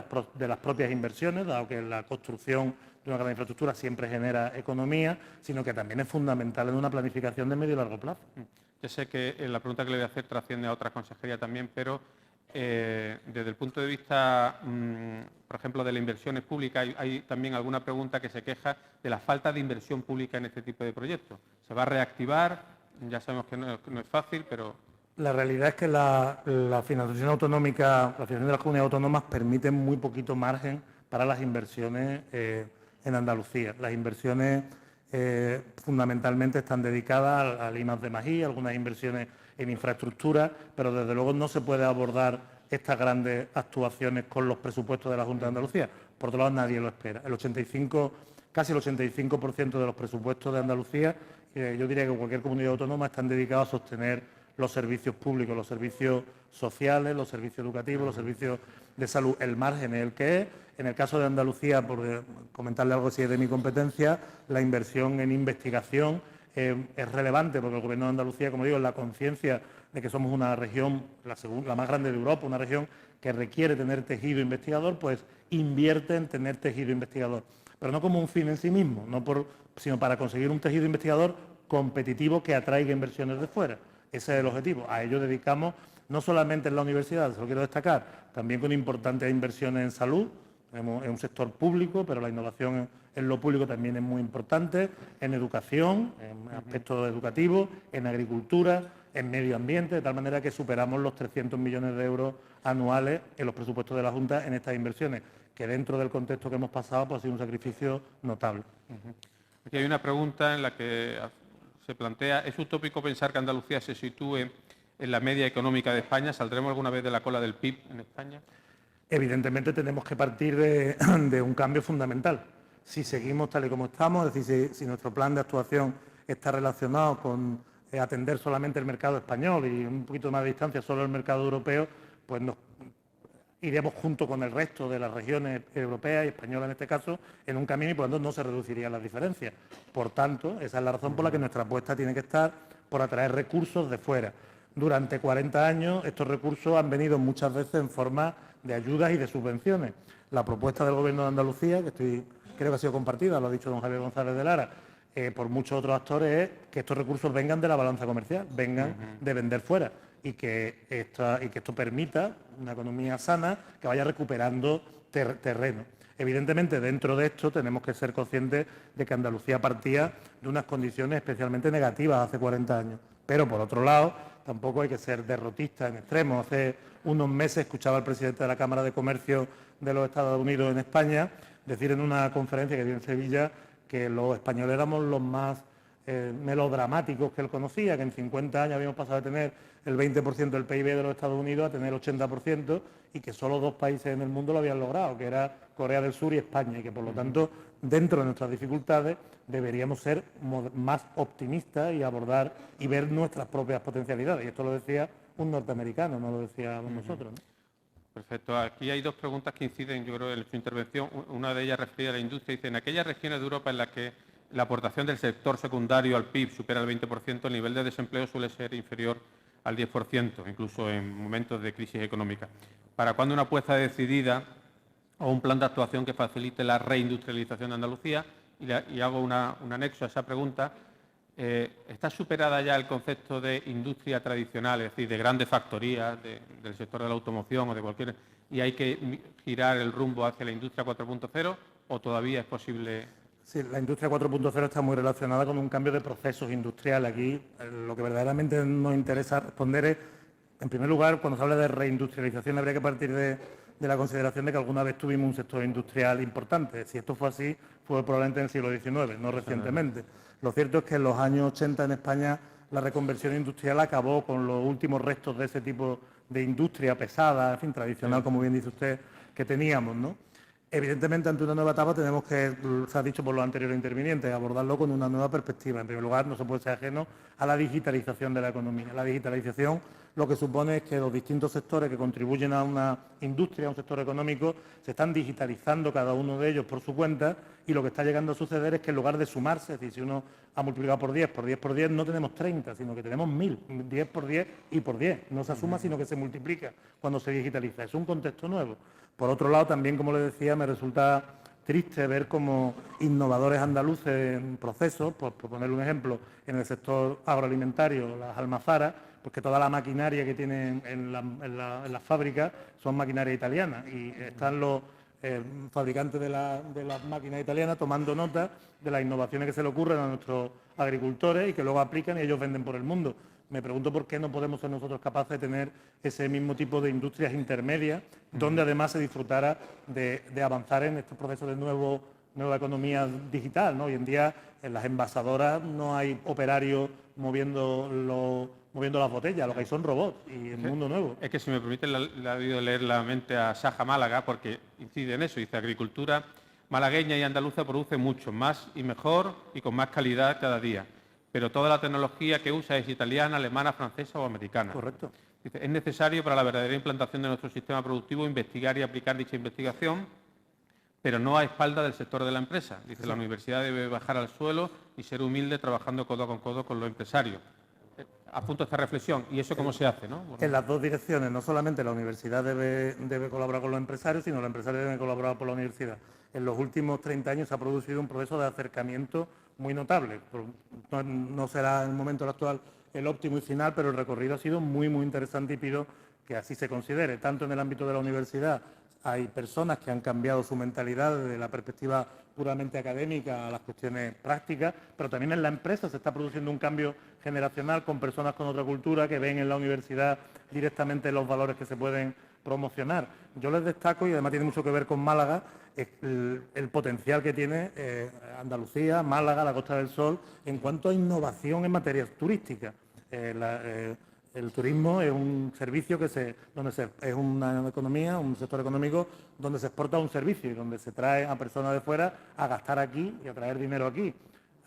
las propias inversiones, dado que la construcción de una gran infraestructura siempre genera economía, sino que también es fundamental en una planificación de medio y largo plazo. Yo sé que la pregunta que le voy a hacer trasciende a otra consejería también, pero desde el punto de vista, por ejemplo, de las inversiones públicas, hay también alguna pregunta que se queja de la falta de inversión pública en este tipo de proyectos. ¿Se va a reactivar? Ya sabemos que no es fácil, pero... La realidad es que la financiación autonómica, la financiación de las comunidades autónomas permite muy poquito margen para las inversiones en Andalucía. Las inversiones fundamentalmente están dedicadas al I+D+I, algunas inversiones en infraestructura, pero desde luego no se puede abordar estas grandes actuaciones con los presupuestos de la Junta de Andalucía. Por otro lado, nadie lo espera. Casi el 85% de los presupuestos de Andalucía, yo diría que cualquier comunidad autónoma, están dedicados a sostener los servicios públicos, los servicios sociales, los servicios educativos, los servicios de salud. El margen es el que es. En el caso de Andalucía, por comentarle algo si es de mi competencia, la inversión en investigación es relevante porque el Gobierno de Andalucía, como digo, en la conciencia de que somos una región, la más grande de Europa, una región que requiere tener tejido investigador, pues invierte en tener tejido investigador. Pero no como un fin en sí mismo, sino para conseguir un tejido investigador competitivo que atraiga inversiones de fuera. Ese es el objetivo. A ello dedicamos, no solamente en la universidad, se lo quiero destacar, también con importantes inversiones en salud. Es un sector público, pero la innovación en lo público también es muy importante, en educación, en aspectos educativos, en agricultura, en medio ambiente, de tal manera que superamos los 300 millones de euros anuales en los presupuestos de la Junta en estas inversiones, que dentro del contexto que hemos pasado pues, ha sido un sacrificio notable. Aquí hay una pregunta en la que se plantea, ¿es utópico pensar que Andalucía se sitúe en la media económica de España? ¿Saldremos alguna vez de la cola del PIB en España? Evidentemente tenemos que partir de un cambio fundamental. Si seguimos tal y como estamos, es decir, si nuestro plan de actuación está relacionado con atender solamente el mercado español y un poquito más de distancia solo el mercado europeo, pues nos iremos junto con el resto de las regiones europeas y españolas en este caso en un camino y por lo tanto no se reducirían las diferencias. Por tanto, esa es la razón por la que nuestra apuesta tiene que estar por atraer recursos de fuera. Durante 40 años estos recursos han venido muchas veces en forma de ayudas y de subvenciones. La propuesta del Gobierno de Andalucía, que creo que ha sido compartida, lo ha dicho don Javier González de Lara, por muchos otros actores, es que estos recursos vengan de la balanza comercial, vengan de vender fuera y que esto permita una economía sana que vaya recuperando terreno. Evidentemente, dentro de esto tenemos que ser conscientes de que Andalucía partía de unas condiciones especialmente negativas hace 40 años. Pero, por otro lado, tampoco hay que ser derrotista en extremo. Hace unos meses escuchaba al presidente de la Cámara de Comercio de los Estados Unidos en España decir en una conferencia que dio en Sevilla que los españoles éramos los más melodramáticos que él conocía, que en 50 años habíamos pasado de tener el 20% del PIB de los Estados Unidos a tener el 80% y que solo 2 países en el mundo lo habían logrado, que era Corea del Sur y España, y que por lo tanto, dentro de nuestras dificultades, deberíamos ser más optimistas y abordar y ver nuestras propias potencialidades. Y esto lo decía un norteamericano, no lo decíamos nosotros, ¿no? Perfecto. Aquí hay 2 preguntas que inciden, yo creo, en su intervención. Una de ellas referida a la industria. Dice, en aquellas regiones de Europa en las que la aportación del sector secundario al PIB supera el 20%, el nivel de desempleo suele ser inferior al 10%, incluso en momentos de crisis económica. ¿Para cuándo una apuesta decidida o un plan de actuación que facilite la reindustrialización de Andalucía? Y hago un anexo a esa pregunta. ¿Está superada ya el concepto de industria tradicional, es decir, de grandes factorías, del sector de la automoción o de cualquier... y hay que girar el rumbo hacia la industria 4.0 o todavía es posible...? Sí, la industria 4.0 está muy relacionada con un cambio de procesos industriales. Aquí lo que verdaderamente nos interesa responder es, en primer lugar, cuando se habla de reindustrialización, habría que partir de la consideración de que alguna vez tuvimos un sector industrial importante. Si esto fue así, fue probablemente en el siglo XIX, no recientemente. Lo cierto es que en los años 80 en España la reconversión industrial acabó con los últimos restos de ese tipo de industria pesada, en fin, tradicional, como bien dice usted, que teníamos, ¿no? Evidentemente, ante una nueva etapa tenemos que, se ha dicho por los anteriores intervinientes, abordarlo con una nueva perspectiva. En primer lugar, no se puede ser ajeno a la digitalización de la economía. La digitalización lo que supone es que los distintos sectores que contribuyen a una industria, a un sector económico, se están digitalizando cada uno de ellos por su cuenta y lo que está llegando a suceder es que en lugar de sumarse, es decir, si uno ha multiplicado por 10, por 10 por 10, no tenemos 30, sino que tenemos 1000, 10 por 10 y por 10. No se suma, sino que se multiplica cuando se digitaliza. Es un contexto nuevo. Por otro lado, también, como le decía, me resulta triste ver cómo innovadores andaluces en procesos, por ponerle un ejemplo, en el sector agroalimentario, las almazaras, pues que toda la maquinaria que tienen en las fábricas son maquinaria italiana y están los fabricantes de las máquinas italianas tomando nota de las innovaciones que se le ocurren a nuestros agricultores y que luego aplican y ellos venden por el mundo. Me pregunto por qué no podemos ser nosotros capaces de tener ese mismo tipo de industrias intermedias, donde además se disfrutara de avanzar en estos procesos de nueva economía digital, ¿no? Hoy en día en las envasadoras no hay operarios moviendo las botellas, lo que hay son robots y el mundo nuevo. Es que, si me permite, le ha debido leer la mente a Saja Málaga, porque incide en eso. Dice: agricultura malagueña y andaluza produce mucho más y mejor y con más calidad cada día, pero toda la tecnología que usa es italiana, alemana, francesa o americana. Correcto. Dice: es necesario para la verdadera implantación de nuestro sistema productivo investigar y aplicar dicha investigación, pero no a espaldas del sector de la empresa. Dice: la universidad debe bajar al suelo y ser humilde trabajando codo con los empresarios. Apunto esta reflexión. ¿Y eso cómo se hace, no? Bueno. En las dos direcciones. No solamente la universidad debe colaborar con los empresarios, sino los empresarios deben colaborar con la universidad. En los últimos 30 años se ha producido un proceso de acercamiento muy notable. No será en el momento actual el óptimo y final, pero el recorrido ha sido muy, muy interesante y pido que así se considere. Tanto en el ámbito de la universidad hay personas que han cambiado su mentalidad desde la perspectiva puramente académica a las cuestiones prácticas, pero también en la empresa se está produciendo un cambio generacional con personas con otra cultura que ven en la universidad directamente los valores que se pueden promocionar. Yo les destaco, y además tiene mucho que ver con Málaga, el potencial que tiene Andalucía, Málaga, la Costa del Sol, en cuanto a innovación en materia turística. El turismo es un servicio es una economía, un sector económico donde se exporta un servicio y donde se trae a personas de fuera a gastar aquí y a traer dinero aquí.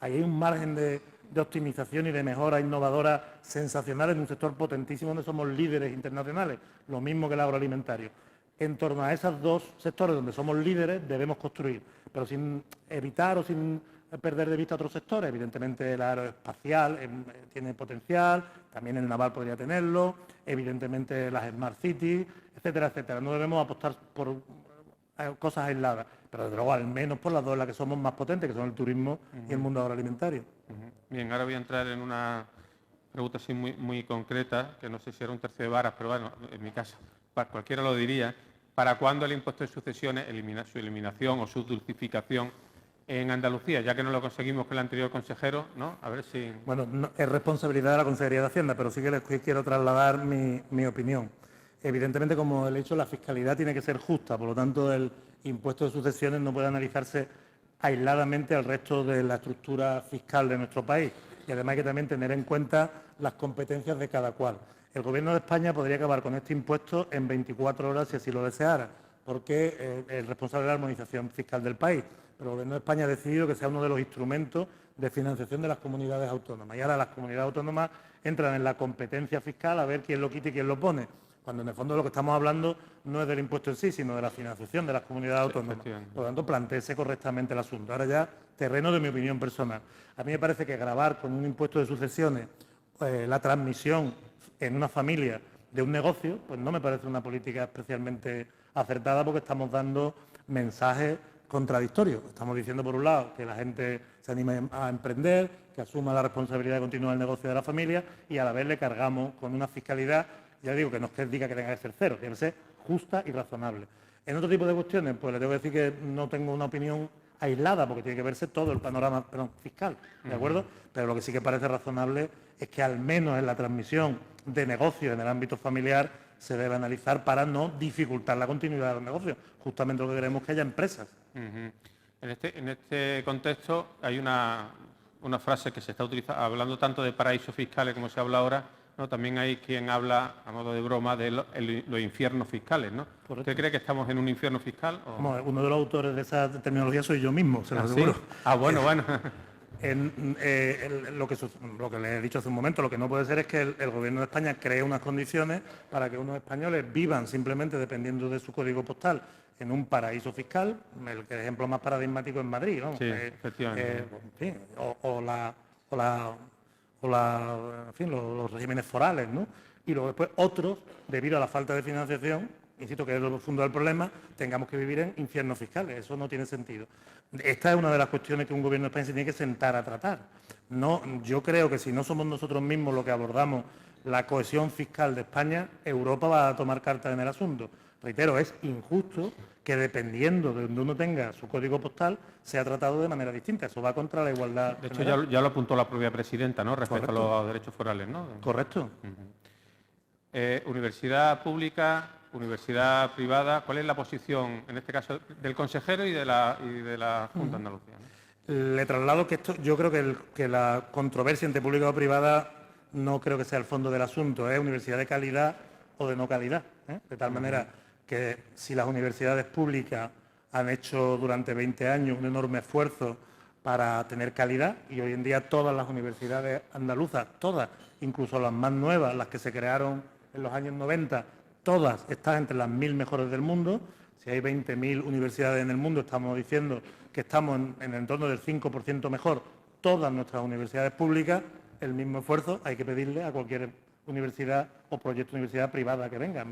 Ahí hay un margen de optimización y de mejora innovadora sensacional en un sector potentísimo donde somos líderes internacionales, lo mismo que el agroalimentario. En torno a esos dos sectores donde somos líderes debemos construir, pero sin evitar o sin perder de vista otros sectores. Evidentemente el aeroespacial tiene potencial, también el naval podría tenerlo, evidentemente las Smart Cities, etcétera, etcétera. No debemos apostar por cosas aisladas, pero desde luego al menos por las dos en las que somos más potentes, que son el turismo y el mundo agroalimentario. Bien, ahora voy a entrar en una pregunta así muy concreta, que no sé si era un tercio de varas, pero bueno, en mi caso, cualquiera lo diría. ¿Para cuándo el impuesto de sucesiones, su eliminación o su dulcificación en Andalucía, ya que no lo conseguimos con el anterior consejero, ¿no? A ver si... Bueno, no, es responsabilidad de la Consejería de Hacienda, pero sí que les quiero trasladar mi opinión. Evidentemente, como he dicho, la fiscalidad tiene que ser justa, por lo tanto, el impuesto de sucesiones no puede analizarse aisladamente al resto de la estructura fiscal de nuestro país. Y además hay que también tener en cuenta las competencias de cada cual. El Gobierno de España podría acabar con este impuesto en 24 horas si así lo deseara, porque es responsable de la armonización fiscal del país. Pero el Gobierno de España ha decidido que sea uno de los instrumentos de financiación de las comunidades autónomas. Y ahora las comunidades autónomas entran en la competencia fiscal a ver quién lo quita y quién lo pone, cuando en el fondo lo que estamos hablando no es del impuesto en sí, sino de la financiación de las comunidades autónomas. Por lo tanto, plantéese correctamente el asunto. Ahora ya, terreno de mi opinión personal. A mí me parece que gravar con un impuesto de sucesiones la transmisión en una familia de un negocio, pues no me parece una política especialmente acertada, porque estamos dando mensajes contradictorios. Estamos diciendo, por un lado, que la gente se anime a emprender, que asuma la responsabilidad de continuar el negocio de la familia, y a la vez le cargamos con una fiscalidad, ya digo, que no es que diga que tenga que ser cero, tiene que ser justa y razonable. En otro tipo de cuestiones, pues le tengo que decir que no tengo una opinión aislada, porque tiene que verse todo el panorama fiscal, ¿de acuerdo? Pero lo que sí que parece razonable es que al menos en la transmisión de negocios en el ámbito familiar se debe analizar para no dificultar la continuidad de los negocios. Justamente lo que queremos es que haya empresas. En este contexto hay una frase que se está utilizando, hablando tanto de paraísos fiscales como se habla ahora, ¿no? También hay quien habla, a modo de broma, de los infiernos fiscales, ¿no? Correcto. ¿Usted cree que estamos en un infierno fiscal? ¿O? Bueno, uno de los autores de esa terminología soy yo mismo, se lo aseguro. ¿Sí? Ah, bueno. Lo que le he dicho hace un momento, lo que no puede ser es que el Gobierno de España cree unas condiciones para que unos españoles vivan simplemente dependiendo de su código postal en un paraíso fiscal. El ejemplo más paradigmático es Madrid, ¿no? Sí, efectivamente. En fin, los regímenes forales, ¿no? Y luego después otros, debido a la falta de financiación, insisto que es lo fondo del problema, tengamos que vivir en infiernos fiscales. Eso no tiene sentido. Esta es una de las cuestiones que un gobierno de España se tiene que sentar a tratar. No, yo creo que si no somos nosotros mismos los que abordamos la cohesión fiscal de España, Europa va a tomar cartas en el asunto. Reitero, es injusto que dependiendo de donde uno tenga su código postal sea tratado de manera distinta. Eso va contra la igualdad. De hecho, ya lo apuntó la propia presidenta, ¿no?, respecto Correcto. a los derechos forales, ¿no? Correcto. Universidad pública, universidad privada, ¿cuál es la posición, en este caso, del consejero y de la Junta de Andalucía, ¿no? Le traslado que esto, yo creo que la controversia entre pública o privada no creo que sea el fondo del asunto, es universidad de calidad o de no calidad, ¿eh? De tal manera que si las universidades públicas han hecho durante 20 años un enorme esfuerzo para tener calidad y hoy en día todas las universidades andaluzas, todas, incluso las más nuevas, las que se crearon en los años 90, todas están entre las 1000 mejores del mundo. Si hay 20.000 universidades en el mundo, estamos diciendo que estamos en el entorno del 5% mejor. Todas nuestras universidades públicas, el mismo esfuerzo hay que pedirle a cualquier universidad o proyecto de universidad privada que venga.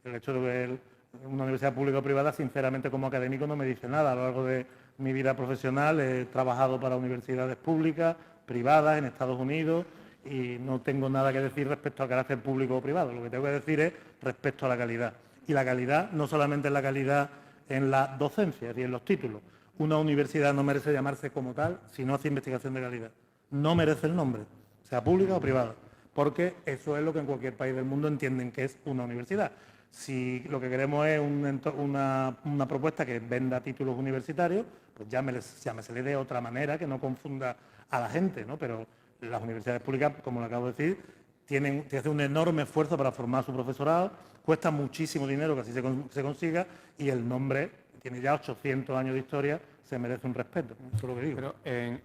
El hecho de que una universidad pública o privada, sinceramente, como académico no me dice nada. A lo largo de mi vida profesional he trabajado para universidades públicas, privadas, en Estados Unidos, y no tengo nada que decir respecto al carácter público o privado. Lo que tengo que decir es respecto a la calidad. Y la calidad no solamente es la calidad en la docencia y en los títulos. Una universidad no merece llamarse como tal si no hace investigación de calidad. No merece el nombre, sea pública o privada, porque eso es lo que en cualquier país del mundo entienden que es una universidad. Si lo que queremos es una propuesta que venda títulos universitarios, pues llámesele de otra manera, que no confunda a la gente, ¿no? Pero las universidades públicas, como lo acabo de decir, tienen que hacer un enorme esfuerzo para formar a su profesorado, cuesta muchísimo dinero que así se consiga, y el nombre, tiene ya 800 años de historia, se merece un respeto. Eso es lo que digo. Pero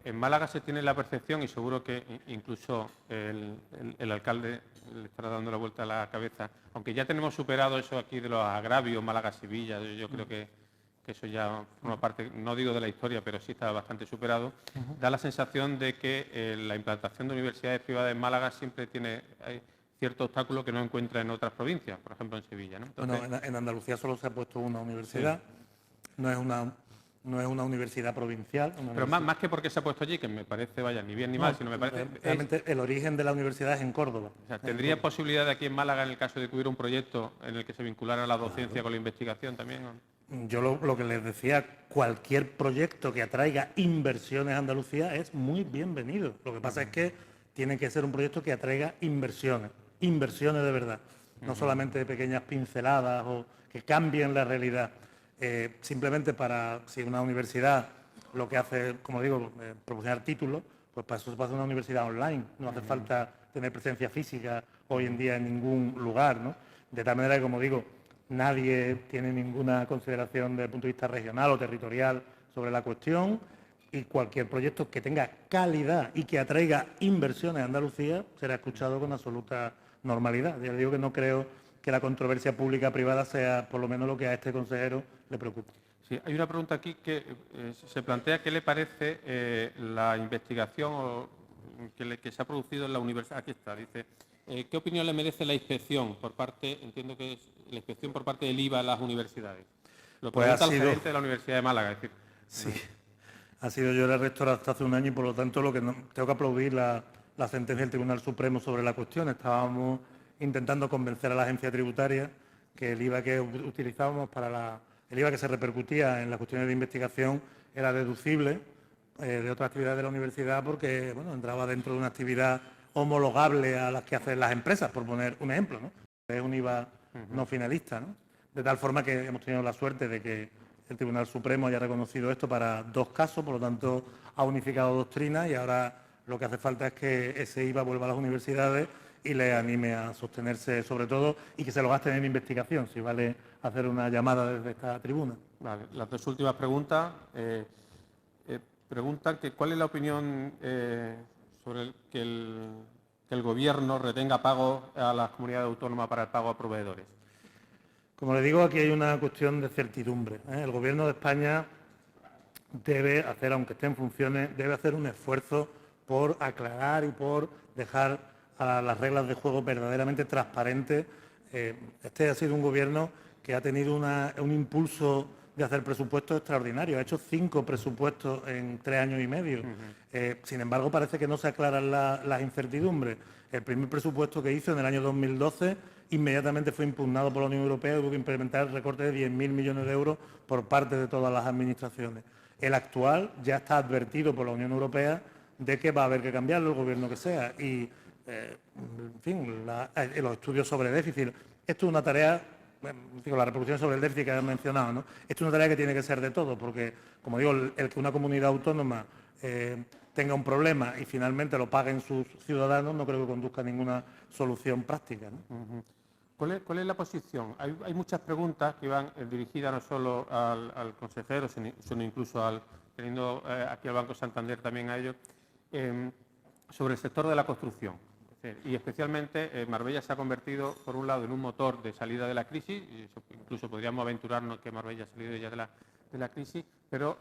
en Málaga se tiene la percepción, y seguro que incluso el alcalde le estará dando la vuelta a la cabeza, aunque ya tenemos superado eso aquí de los agravios, Málaga-Sevilla, yo creo que eso ya forma parte, no digo de la historia, pero sí está bastante superado, da la sensación de que la implantación de universidades privadas en Málaga siempre tiene cierto obstáculo que no encuentra en otras provincias, por ejemplo en Sevilla, ¿no? Entonces, bueno, en Andalucía solo se ha puesto una universidad, sí. No es una universidad provincial. Pero más que porque se ha puesto allí, que me parece, vaya, ni bien ni mal, sino me parece... Realmente el origen de la universidad es en Córdoba. O sea, ¿tendría posibilidad de aquí en Málaga, en el caso de que hubiera un proyecto en el que se vinculara la docencia con la investigación también? Yo lo que les decía, cualquier proyecto que atraiga inversiones a Andalucía es muy bienvenido. Lo que pasa es que tiene que ser un proyecto que atraiga inversiones de verdad, no solamente de pequeñas pinceladas o que cambien la realidad. Simplemente si una universidad lo que hace, como digo, proporcionar títulos, pues para eso se puede hacer una universidad online. No hace falta tener presencia física hoy en día en ningún lugar, ¿no? De tal manera que, como digo, nadie tiene ninguna consideración desde el punto de vista regional o territorial sobre la cuestión, y cualquier proyecto que tenga calidad y que atraiga inversiones a Andalucía será escuchado con absoluta normalidad. Ya digo que no creo que la controversia pública-privada sea por lo menos lo que a este consejero le preocupa. Sí, hay una pregunta aquí que se plantea: ¿qué le parece la investigación que se ha producido en la universidad? Aquí está, dice, ¿qué opinión le merece la inspección por parte, entiendo que es la inspección por parte del IVA a las universidades? Lo pregunta el gerente de la Universidad de Málaga. Es decir, sí, ha sido yo el rector hasta hace un año y por lo tanto tengo que aplaudir la sentencia del Tribunal Supremo sobre la cuestión. Estábamos intentando convencer a la agencia tributaria que el IVA que utilizábamos el IVA que se repercutía en las cuestiones de investigación era deducible de otras actividades de la universidad porque, bueno, entraba dentro de una actividad homologable a las que hacen las empresas, por poner un ejemplo, ¿no? Es un IVA no finalista, ¿no? De tal forma que hemos tenido la suerte de que el Tribunal Supremo haya reconocido esto para 2 casos, por lo tanto ha unificado doctrina y ahora lo que hace falta es que ese IVA vuelva a las universidades y les anime a sostenerse sobre todo y que se lo gasten en investigación, si vale hacer una llamada desde esta tribuna. Vale, las 2 últimas preguntas. Preguntan que cuál es la opinión sobre que el Gobierno retenga pagos a las comunidades autónomas para el pago a proveedores. Como le digo, aquí hay una cuestión de certidumbre, ¿eh? El Gobierno de España debe hacer, aunque esté en funciones, debe hacer un esfuerzo por aclarar y por dejar a las reglas de juego verdaderamente transparentes. Este ha sido un Gobierno que ha tenido un impulso de hacer presupuestos extraordinarios. Ha hecho 5 presupuestos en 3 años y medio. Sin embargo, parece que no se aclaran las incertidumbres. El primer presupuesto que hizo en el año 2012 inmediatamente fue impugnado por la Unión Europea y hubo que implementar el recorte de 10.000 millones de euros por parte de todas las administraciones. El actual ya está advertido por la Unión Europea de que va a haber que cambiarlo, el gobierno que sea. Y, en fin, los estudios sobre déficit. Esto es una tarea, la reproducción sobre el déficit que has mencionado, ¿no? Esto es una tarea que tiene que ser de todo, porque, como digo, el que una comunidad autónoma tenga un problema y finalmente lo paguen sus ciudadanos, no creo que conduzca a ninguna solución práctica, ¿no? ¿Cuál es la posición? Hay muchas preguntas que van dirigidas no solo al consejero, sino incluso teniendo aquí al Banco Santander también a ellos, sobre el sector de la construcción. Y especialmente Marbella se ha convertido, por un lado, en un motor de salida de la crisis, y incluso podríamos aventurarnos que Marbella ha salido ya de la crisis, pero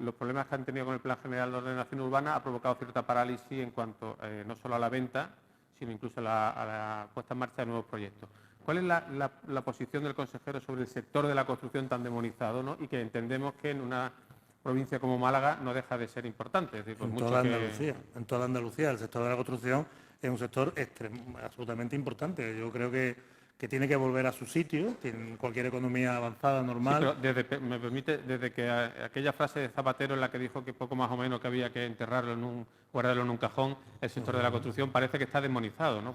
los problemas que han tenido con el Plan General de Ordenación Urbana ha provocado cierta parálisis en cuanto no solo a la venta, sino incluso a la puesta en marcha de nuevos proyectos. ¿Cuál es la posición del consejero sobre el sector de la construcción tan demonizado, ¿no? Y que entendemos que en una provincia como Málaga no deja de ser importante? Es decir, en toda Andalucía, el sector de la construcción es un sector absolutamente importante. Yo creo que tiene que volver a su sitio, en cualquier economía avanzada, normal. Sí, pero me permite, desde que aquella frase de Zapatero en la que dijo que poco más o menos que había que enterrarlo guardarlo en un cajón, el sector de la construcción parece que está demonizado, ¿no?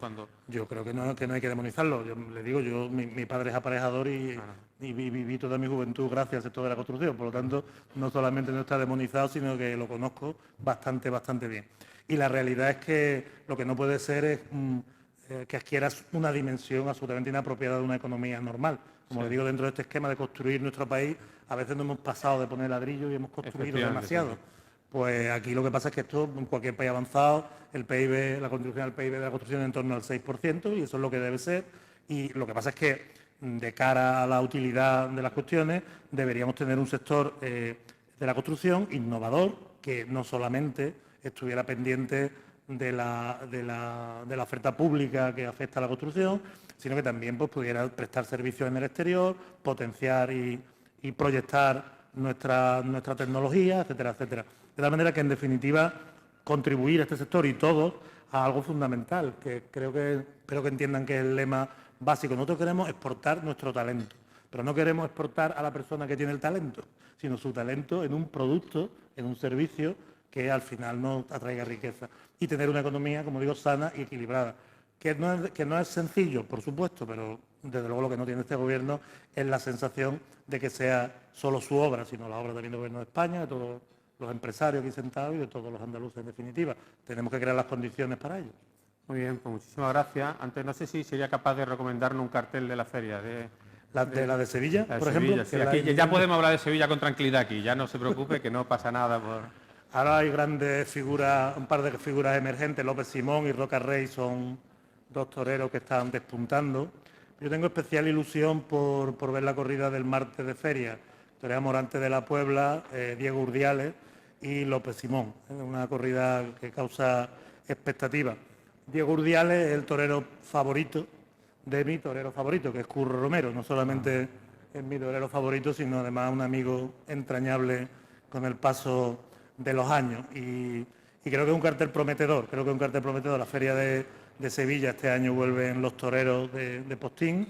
Yo creo que no hay que demonizarlo. Yo le digo, mi padre es aparejador y viví toda mi juventud gracias al sector de la construcción. Por lo tanto, no solamente no está demonizado, sino que lo conozco bastante bien. Y la realidad es que lo que no puede ser es que adquieras una dimensión absolutamente inapropiada de una economía normal. Como les digo, dentro de este esquema de construir nuestro país, a veces nos hemos pasado de poner ladrillo y hemos construido demasiado. Sí. Pues aquí lo que pasa es que esto, en cualquier país avanzado, el PIB, la contribución al PIB de la construcción es en torno al 6%, y eso es lo que debe ser. Y lo que pasa es que, de cara a la utilidad de las cuestiones, deberíamos tener un sector de la construcción innovador, que no solamente estuviera pendiente de la oferta pública que afecta a la construcción, sino que también pues, pudiera prestar servicios en el exterior, potenciar y proyectar nuestra tecnología, etcétera, etcétera. De tal manera que, en definitiva, contribuir a este sector y todos a algo fundamental, que espero que entiendan que es el lema básico. Nosotros queremos exportar nuestro talento, pero no queremos exportar a la persona que tiene el talento, sino su talento en un producto, en un servicio que al final nos atraiga riqueza. Y tener una economía, como digo, sana y equilibrada. Que no es sencillo, por supuesto, pero desde luego lo que no tiene este Gobierno es la sensación de que sea solo su obra, sino la obra también del Gobierno de España, de todos los empresarios aquí sentados y de todos los andaluces, en definitiva. Tenemos que crear las condiciones para ello. Muy bien, pues muchísimas gracias. Antes, no sé si sería capaz de recomendarnos un cartel de la feria. La de Sevilla, por ejemplo. Sí, aquí ya podemos hablar de Sevilla con tranquilidad aquí. Ya no se preocupe, que no pasa nada por... Ahora hay grandes figuras, un par de figuras emergentes. López Simón y Roca Rey son 2 toreros que están despuntando. Yo tengo especial ilusión por ver la corrida del martes de feria. Torea Morante de la Puebla, Diego Urdiales y López Simón. Es una corrida que causa expectativa. Diego Urdiales es el torero favorito de mi torero favorito, que es Curro Romero. No solamente es mi torero favorito, sino además un amigo entrañable con el paso de los años. Y creo que es un cartel prometedor. La feria de Sevilla este año vuelven los toreros de postín.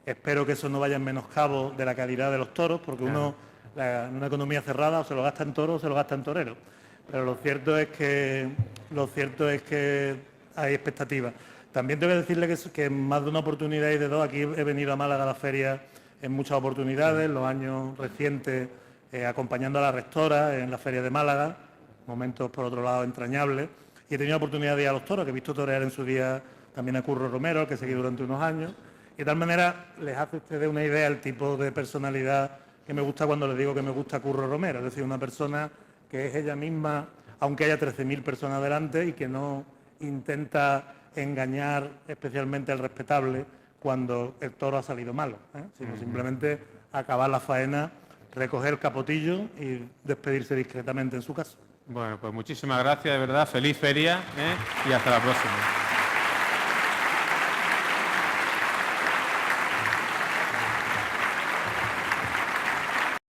Espero que eso no vaya en menoscabo de la calidad de los toros, porque uno, en una economía cerrada, o se lo gasta en toros o se lo gasta en toreros. Pero lo cierto es que hay expectativas. También tengo que decirle que en más de una oportunidad y de 2, aquí he venido a Málaga a la feria en muchas oportunidades, los años recientes, acompañando a la rectora en la feria de Málaga, momentos por otro lado entrañables, y he tenido la oportunidad de ir a los toros, que he visto torear en su día también a Curro Romero, al que seguí durante unos años, y de tal manera les hace a ustedes una idea del tipo de personalidad que me gusta cuando les digo que me gusta Curro Romero, es decir, una persona que es ella misma, aunque haya 13.000 personas delante, y que no intenta engañar especialmente al respetable cuando el toro ha salido malo, sino simplemente acabar la faena, recoger el capotillo y despedirse discretamente en su casa. Bueno, pues muchísimas gracias, de verdad. Feliz feria y hasta la próxima.